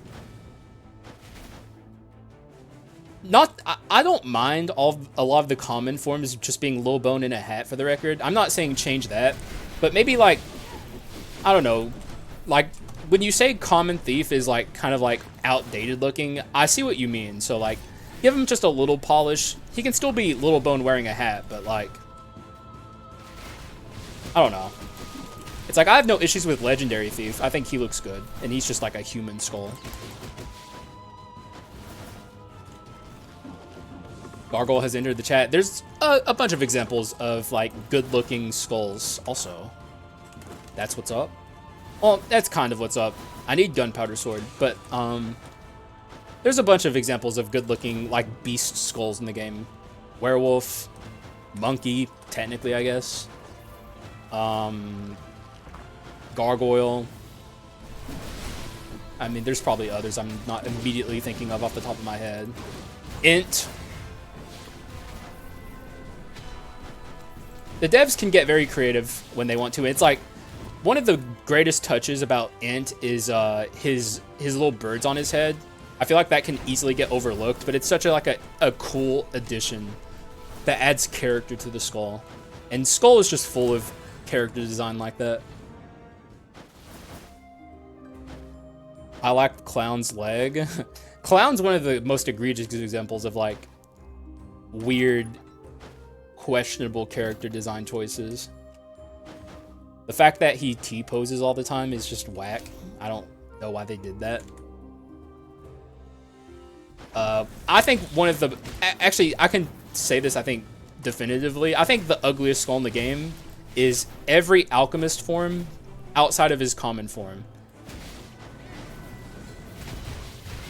[SPEAKER 1] I don't mind a lot of the common forms just being Lil Bone in a hat, for the record. I'm not saying change that, but maybe like, I don't know, like when you say Common Thief is like kind of like outdated looking, I see what you mean. So like, give him just a little polish. He can still be Lil Bone wearing a hat, but like, I don't know. It's like, I have no issues with Legendary Thief. I think he looks good, and he's just like a human skull. Gargoyle has entered the chat. There's a bunch of examples of like good-looking skulls also. That's what's up. Well, that's kind of what's up. I need Gunpowder Sword, but there's a bunch of examples of good-looking, like, beast skulls in the game. Werewolf, monkey, technically, I guess. Gargoyle. I mean, there's probably others I'm not immediately thinking of off the top of my head. Int. The devs can get very creative when they want to. It's like, one of the greatest touches about Int is his little birds on his head. I feel like that can easily get overlooked, but it's such a cool addition that adds character to the Skull. And Skull is just full of character design like that. I like Clown's leg. Clown's one of the most egregious examples of like weird, questionable character design choices. The fact that he T-poses all the time is just whack. I don't know why they did that. I think one of the... Actually, I can say this, I think, definitively. I think the ugliest Skull in the game is every Alchemist form outside of his common form.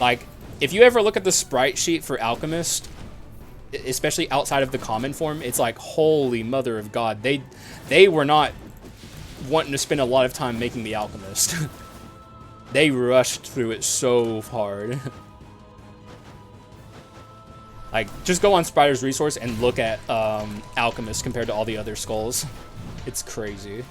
[SPEAKER 1] Like, if you ever look at the sprite sheet for Alchemist, especially outside of the common form, it's like, holy mother of God. They were not wanting to spend a lot of time making the Alchemist. They rushed through it so hard. Like, just go on Spider's Resource and look at Alchemist compared to all the other skulls. It's crazy.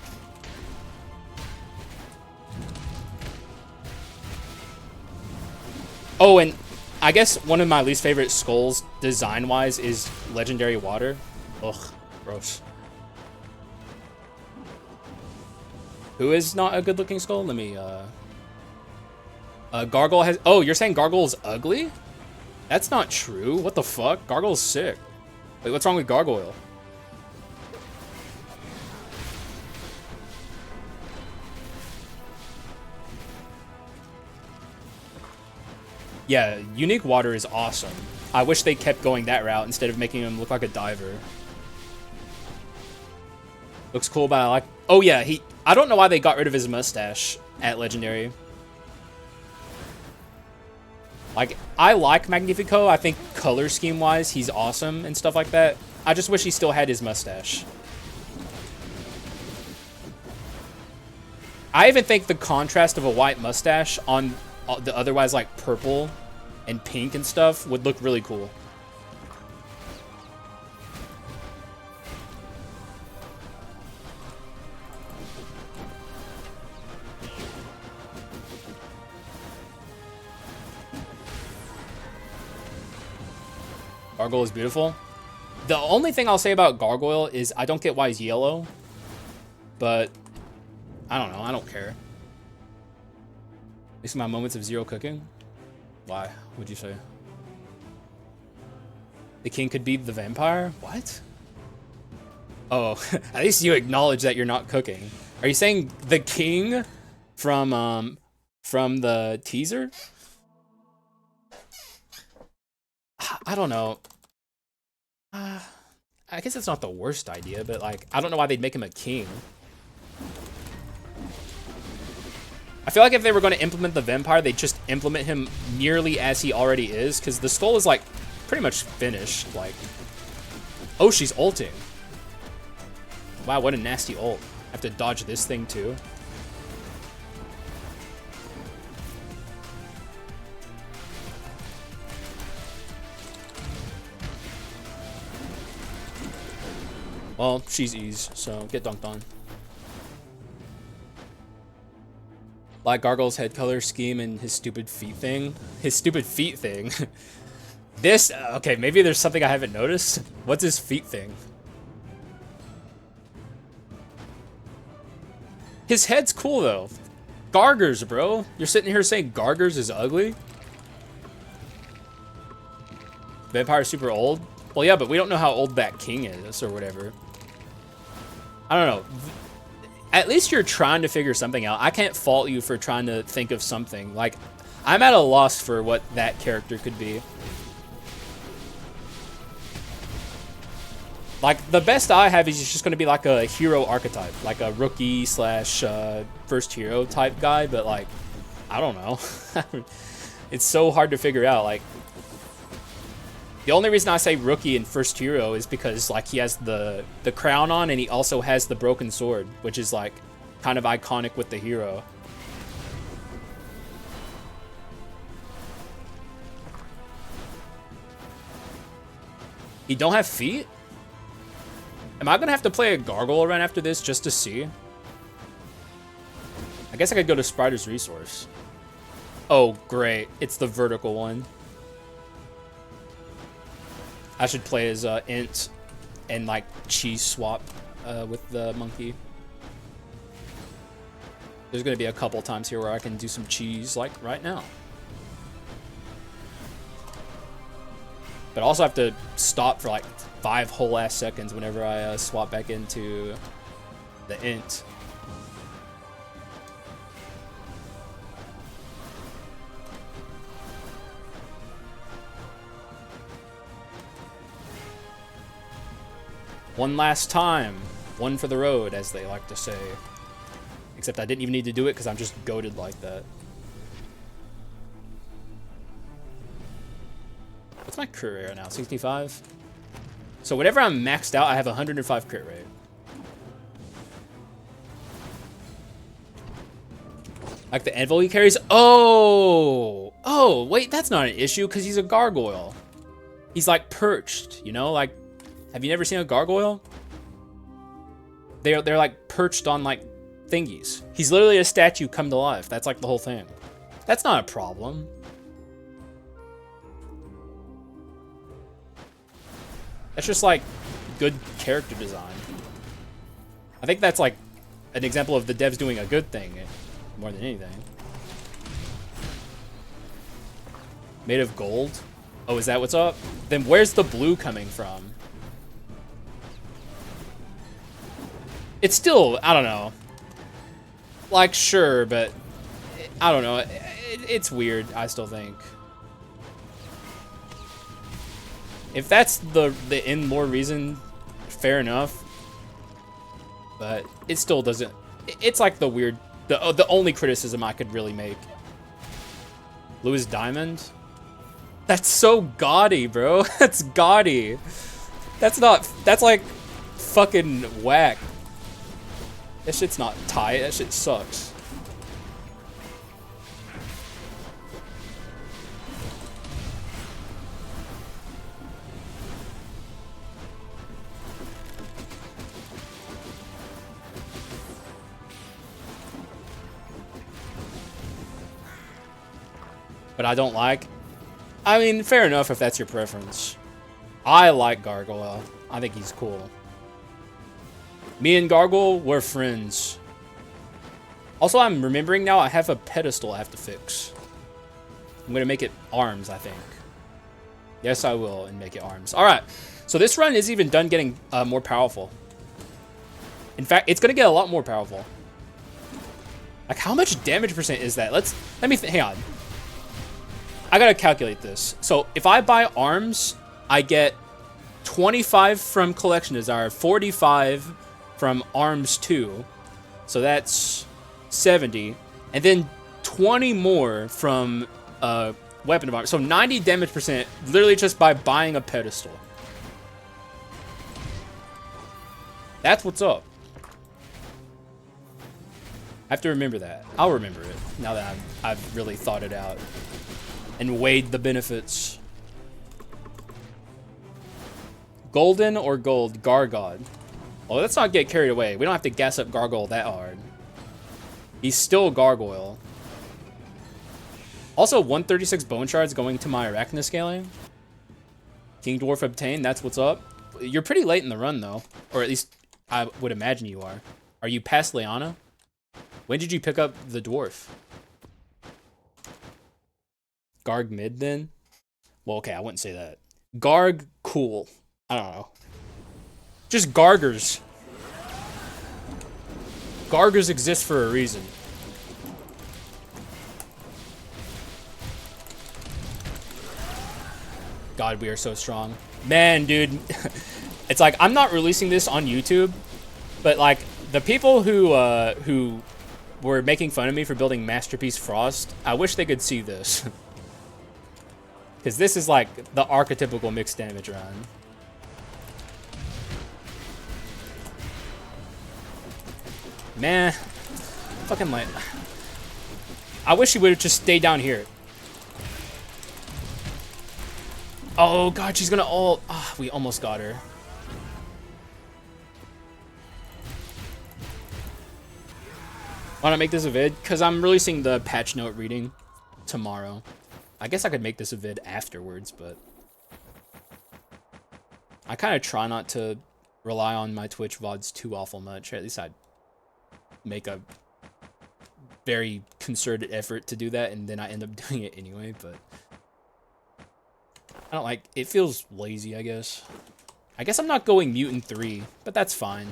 [SPEAKER 1] Oh, and I guess one of my least favorite skulls, design-wise, is Legendary Water. Ugh, gross. Who is not a good-looking skull? Let me, Gargoyle has... Oh, you're saying Gargoyle's ugly? That's not true. What the fuck? Gargoyle's sick. Wait, what's wrong with Gargoyle? Yeah, Unique Water is awesome. I wish they kept going that route instead of making him look like a diver. Looks cool, but I like... Oh yeah, I don't know why they got rid of his mustache at Legendary. Like, I like Magnifico. I think color scheme-wise, he's awesome and stuff like that. I just wish he still had his mustache. I even think the contrast of a white mustache on the otherwise, like, purple and pink and stuff would look really cool. Gargoyle is beautiful. The only thing I'll say about Gargoyle is I don't get why he's yellow. But, I don't know. I don't care. These are my moments of zero cooking. Why? What'd you say? The king could be the vampire? What? Oh, at least you acknowledge that you're not cooking. Are you saying the king from the teaser? I don't know. I guess it's not the worst idea, but like, I don't know why they'd make him a king. I feel like if they were going to implement the vampire, they'd just implement him nearly as he already is, because the skull is like pretty much finished. Like, oh, she's ulting. Wow, what a nasty ult. I have to dodge this thing too. Well, she's ease, so get dunked on. Like Gargoyle's head color scheme and his stupid feet thing. His stupid feet thing. This, okay, maybe there's something I haven't noticed. What's his feet thing? His head's cool though. Gargers, bro. You're sitting here saying Gargers is ugly? Vampire's super old? Well, yeah, but we don't know how old that king is or whatever. I don't know. At least you're trying to figure something out. I can't fault you for trying to think of something. Like, I'm at a loss for what that character could be. Like, the best I have is just going to be like a hero archetype. Like a rookie slash first hero type guy. But, like, I don't know. It's so hard to figure out. Like, the only reason I say rookie and first hero is because, like, he has the crown on and he also has the broken sword, which is, like, kind of iconic with the hero. He don't have feet? Am I gonna have to play a gargoyle run after this just to see? guess I could go to Spider's Resource. Oh, great. It's the vertical one. I should play as Int and like cheese swap with the monkey. There's gonna be a couple times here where I can do some cheese like right now. But I also have to stop for like 5 whole ass seconds whenever I swap back into the Int. One last time. One for the road, as they like to say. Except I didn't even need to do it because I'm just goated like that. What's my crit rate right now? 65? So whenever I'm maxed out, I have 105 crit rate. Like the anvil he carries? Oh! Oh, wait, that's not an issue because he's a gargoyle. He's like perched, you know? Like, have you never seen a gargoyle? They're like perched on like thingies. He's literally a statue come to life. That's like the whole thing. That's not a problem. That's just like good character design. I think that's like an example of the devs doing a good thing more than anything. Made of gold? Oh, is that what's up? Then where's the blue coming from? It's still, I don't know. Like, sure, but I don't know. It's weird, I still think. If that's the end lore reason, fair enough. But it still doesn't. It's like the weird, the only criticism I could really make. Lewis Diamond? That's so gaudy, bro. That's gaudy. That's not, that's like fucking whack. That shit's not tight. That shit sucks. But I don't like. I mean, fair enough if that's your preference. I like Gargoyle. I think he's cool. Me and Gargoyle, we're friends. Also, I'm remembering now I have a pedestal I have to fix. I'm gonna make it arms, I think. Yes, I will, and make it arms. All right, so this run is even done getting more powerful. In fact, it's gonna get a lot more powerful. Like, how much damage percent is that? Let me, hang on. I gotta calculate this. So if I buy arms, I get 25 from Collection Desire, 45 from Arms 2. So that's 70. And then 20 more from Weapon of Arms. So 90 damage percent literally just by buying a pedestal. That's what's up. I have to remember that. I'll remember it now that I've really thought it out and weighed the benefits. Golden or gold? Gargod. Oh, let's not get carried away. We don't have to gas up Gargoyle that hard. He's still a Gargoyle. Also, 136 bone shards going to my Arachna scaling. King Dwarf obtained. That's what's up. You're pretty late in the run, though. Or at least, I would imagine you are. Are you past Leanna? When did you pick up the Dwarf? Garg mid, then? Well, okay, I wouldn't say that. Garg cool. I don't know. Just Gargers. Gargers exist for a reason. God, we are so strong. Man, dude. It's like, I'm not releasing this on YouTube, but like, the people who were making fun of me for building Masterpiece Frost, I wish they could see this. Because this is like the archetypical mixed damage run. Man, fucking like, I wish he would have just stayed down here. Oh god, she's gonna ult. Ah, we almost got her. Why not make this a vid? Because I'm releasing the patch note reading tomorrow. I guess I could make this a vid afterwards, but I kind of try not to rely on my Twitch VODs too awful much. Or at least I'd make a very concerted effort to do that, and then I end up doing it anyway, but I don't like it. Feels lazy, I guess. I guess I'm not going Mutant 3, but that's fine.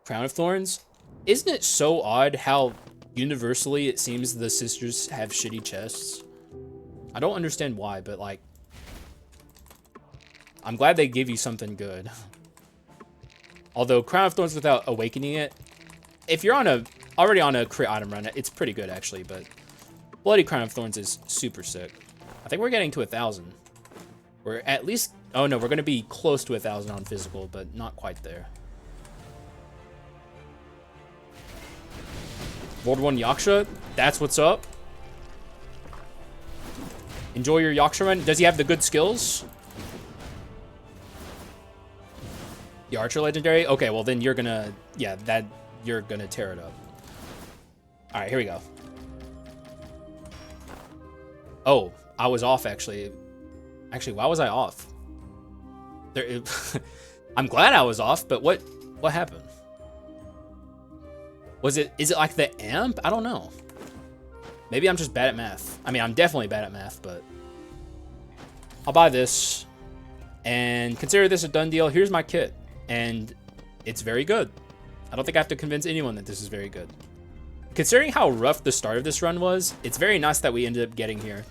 [SPEAKER 1] Crown of Thorns? Isn't it so odd how universally it seems the sisters have shitty chests? I don't understand why, but like, I'm glad they give you something good. Although Crown of Thorns without awakening it, if you're on already on a crit item run, it's pretty good actually, but Bloody Crown of Thorns is super sick. I think we're getting to 1,000. We're at least, oh no, we're gonna be close to 1,000 on physical, but not quite there. World 1 Yaksha, that's what's up. Enjoy your Yaksha run. Does he have the good skills? The Archer Legendary? Okay, well then you're gonna, yeah, you're gonna tear it up. All right, here we go. Oh, I was off actually. Actually, why was I off? I'm glad I was off, but what happened? Is it like the amp? I don't know. Maybe I'm just bad at math. I mean, I'm definitely bad at math, but I'll buy this and consider this a done deal. Here's my kit, and it's very good. I don't think I have to convince anyone that this is very good. Considering how rough the start of this run was, it's very nice that we ended up getting here.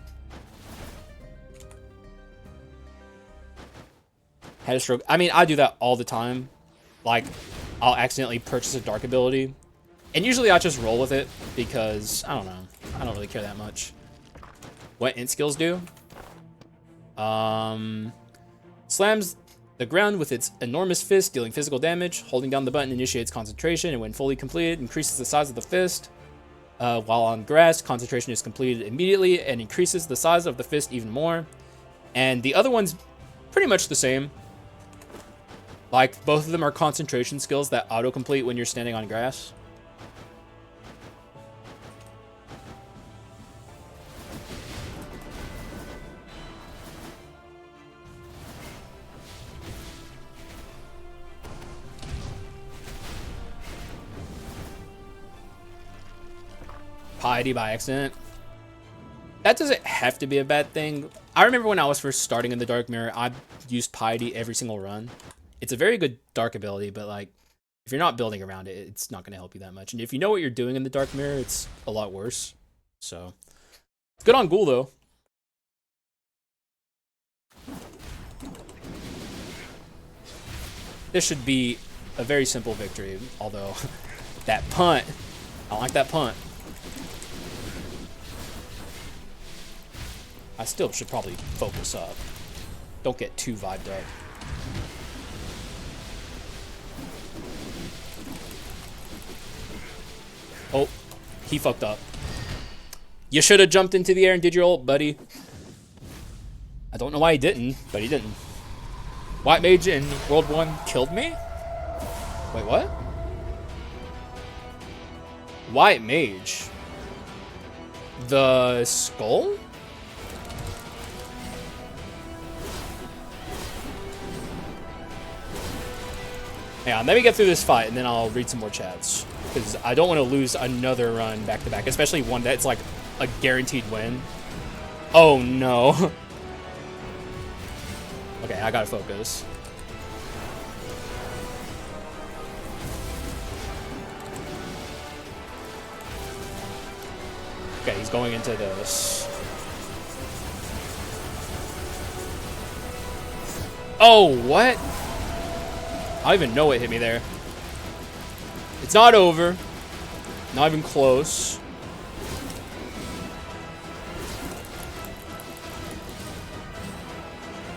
[SPEAKER 1] Had a stroke. I mean, I do that all the time. Like, I'll accidentally purchase a dark ability, and usually I just roll with it because, I don't know. I don't really care that much. What int skills do? Slams the ground with its enormous fist, dealing physical damage. Holding down the button initiates concentration, and when fully completed, increases the size of the fist. While on grass, concentration is completed immediately and increases the size of the fist even more. And the other one's pretty much the same. Like, both of them are concentration skills that autocomplete when you're standing on grass. Piety by accident. That doesn't have to be a bad thing. I remember when I was first starting in the Dark Mirror, I used Piety every single run. It's a very good dark ability, but like, if you're not building around it, it's not going to help you that much. And if you know what you're doing in the Dark Mirror, it's a lot worse. So, good on Ghoul though. This should be a very simple victory, although that punt, I don't like that punt. I still should probably focus up. Don't get too vibed up. Oh, he fucked up. You should have jumped into the air and did your ult, buddy. I don't know why he didn't, but he didn't. White Mage in World 1 killed me? Wait, what? White Mage? The skull? Hang on, let me get through this fight and then I'll read some more chats. Because I don't want to lose another run back to back, especially one that's like a guaranteed win. Oh no. Okay, I gotta focus. Okay, he's going into this. Oh, what? I don't even know what hit me there. It's not over. Not even close.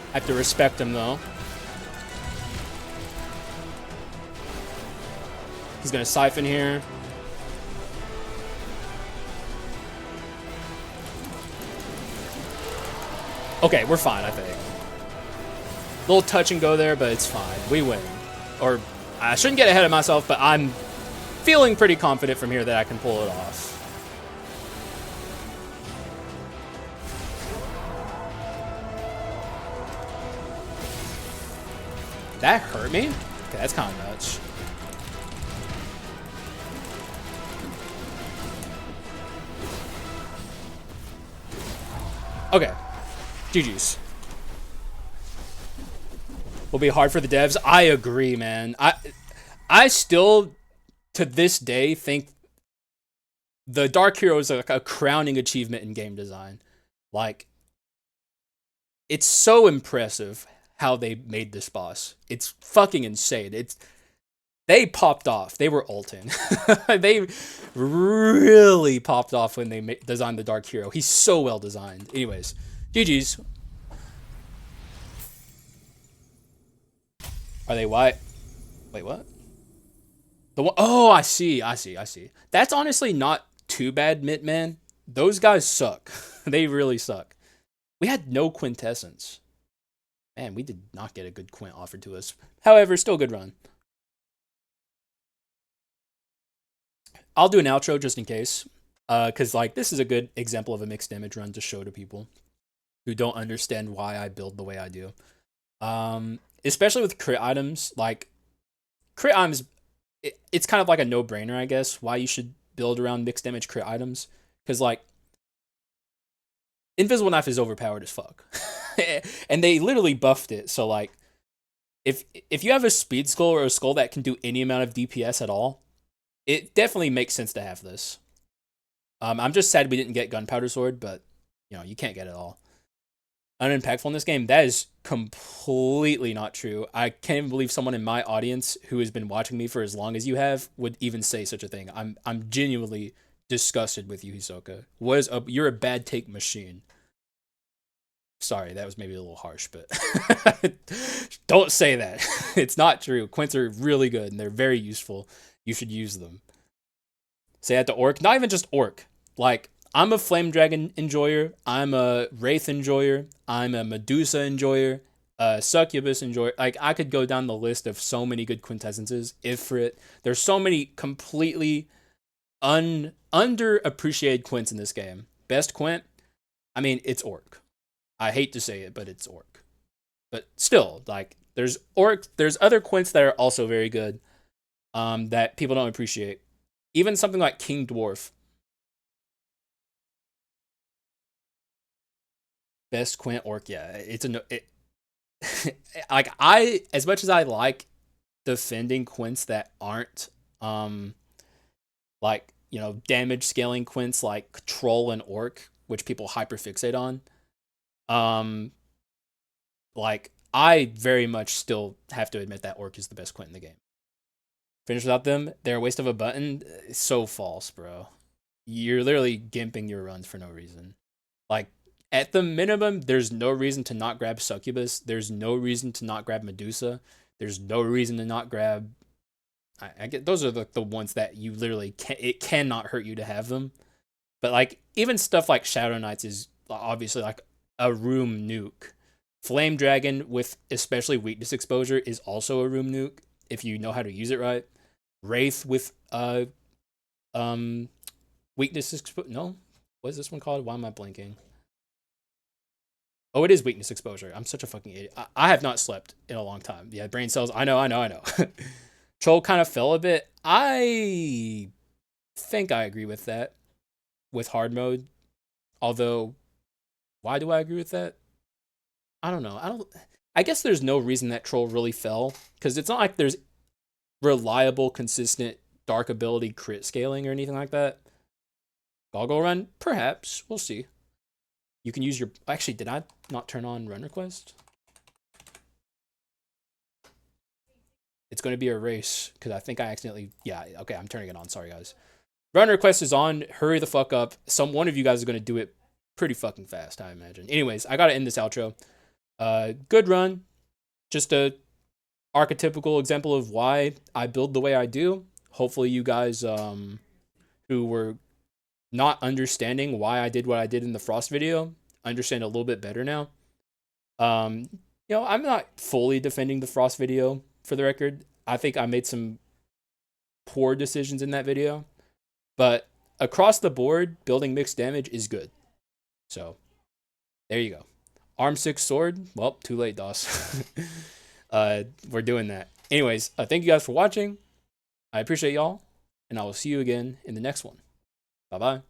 [SPEAKER 1] I have to respect him, though. He's gonna siphon here. Okay, we're fine, I think. Little touch and go there, but it's fine. We win. Or I shouldn't get ahead of myself, but I'm feeling pretty confident from here that I can pull it off. That hurt me? Okay, that's kind of nuts. Okay. GG's. Will be hard for the devs. I agree, man. I still, to this day, think the Dark Hero is like a crowning achievement in game design. Like, it's so impressive how they made this boss. It's fucking insane. They popped off. They were ulting. They really popped off when they designed the Dark Hero. He's so well designed. Anyways, GG's. Are they white? Wait, what? The one, oh, I see. That's honestly not too bad, Mitman. Those guys suck. They really suck. We had no quintessence. Man, we did not get a good quint offered to us. However, still a good run. I'll do an outro just in case. Because, like, this is a good example of a mixed damage run to show to people who don't understand why I build the way I do. Especially with crit items. Like, crit items, it's kind of like a no-brainer, I guess, why you should build around mixed damage crit items. Because, like, Invisible Knife is overpowered as fuck. And they literally buffed it, so, like, if you have a speed skull or a skull that can do any amount of DPS at all, it definitely makes sense to have this. I'm just sad we didn't get Gunpowder Sword, but, you know, you can't get it all. Unimpactful in this game, that is completely not true. I can't even believe someone in my audience who has been watching me for as long as you have would even say such a thing. I'm genuinely disgusted with you, Hisoka. You're a bad take machine. Sorry, that was maybe a little harsh, but don't say that. It's not true. Quints are really good, and they're very useful. You should use them. Say that to Orc. Not even just Orc. Like, I'm a Flame Dragon enjoyer. I'm a Wraith enjoyer. I'm a Medusa enjoyer. Succubus enjoyer. Like, I could go down the list of so many good quintessences. Ifrit. There's so many completely underappreciated quints in this game. Best quint? I mean, it's Orc. I hate to say it, but it's Orc. But still, like, there's other quints that are also very good, that people don't appreciate. Even something like King Dwarf. Best quint Orc, yeah. Like, as much as I like defending quints that aren't, like, you know, damage scaling quints like Troll and Orc, which people hyperfixate on, like, I very much still have to admit that Orc is the best quint in the game. Finish without them, they're a waste of a button. It's so false, bro. You're literally gimping your runs for no reason. Like, at the minimum, there's no reason to not grab Succubus. There's no reason to not grab Medusa. There's no reason to not grab... I get those are the ones that you literally it cannot hurt you to have them. But, like, even stuff like Shadow Knights is obviously like a room nuke. Flame Dragon with especially weakness exposure is also a room nuke if you know how to use it right. Wraith with weakness exposure. No, what is this one called? Why am I blanking? Oh, it is weakness exposure. I'm such a fucking idiot. I have not slept in a long time. Yeah, brain cells. I know. Troll kind of fell a bit. I think I agree with that with hard mode. Although, why do I agree with that? I don't know. I guess there's no reason that Troll really fell, because it's not like there's reliable, consistent dark ability crit scaling or anything like that. Goggle Run? Perhaps. We'll see. You can use your... Actually, did I not turn on Run Request? It's going to be a race, because I think I accidentally... Yeah, okay, I'm turning it on. Sorry, guys. Run Request is on. Hurry the fuck up. One of you guys is going to do it pretty fucking fast, I imagine. Anyways, I got to end this outro. Good run. Just a archetypical example of why I build the way I do. Hopefully you guys who were not understanding why I did what I did in the Frost video understand a little bit better now. You know, I'm not fully defending the Frost video, for the record. I think I made some poor decisions in that video, but across the board, building mixed damage is good. So there you go. Arm 6 sword. Well, too late, DOS. We're doing that. Anyways, thank you guys for watching. I appreciate y'all, and I will see you again in the next one. Bye-bye.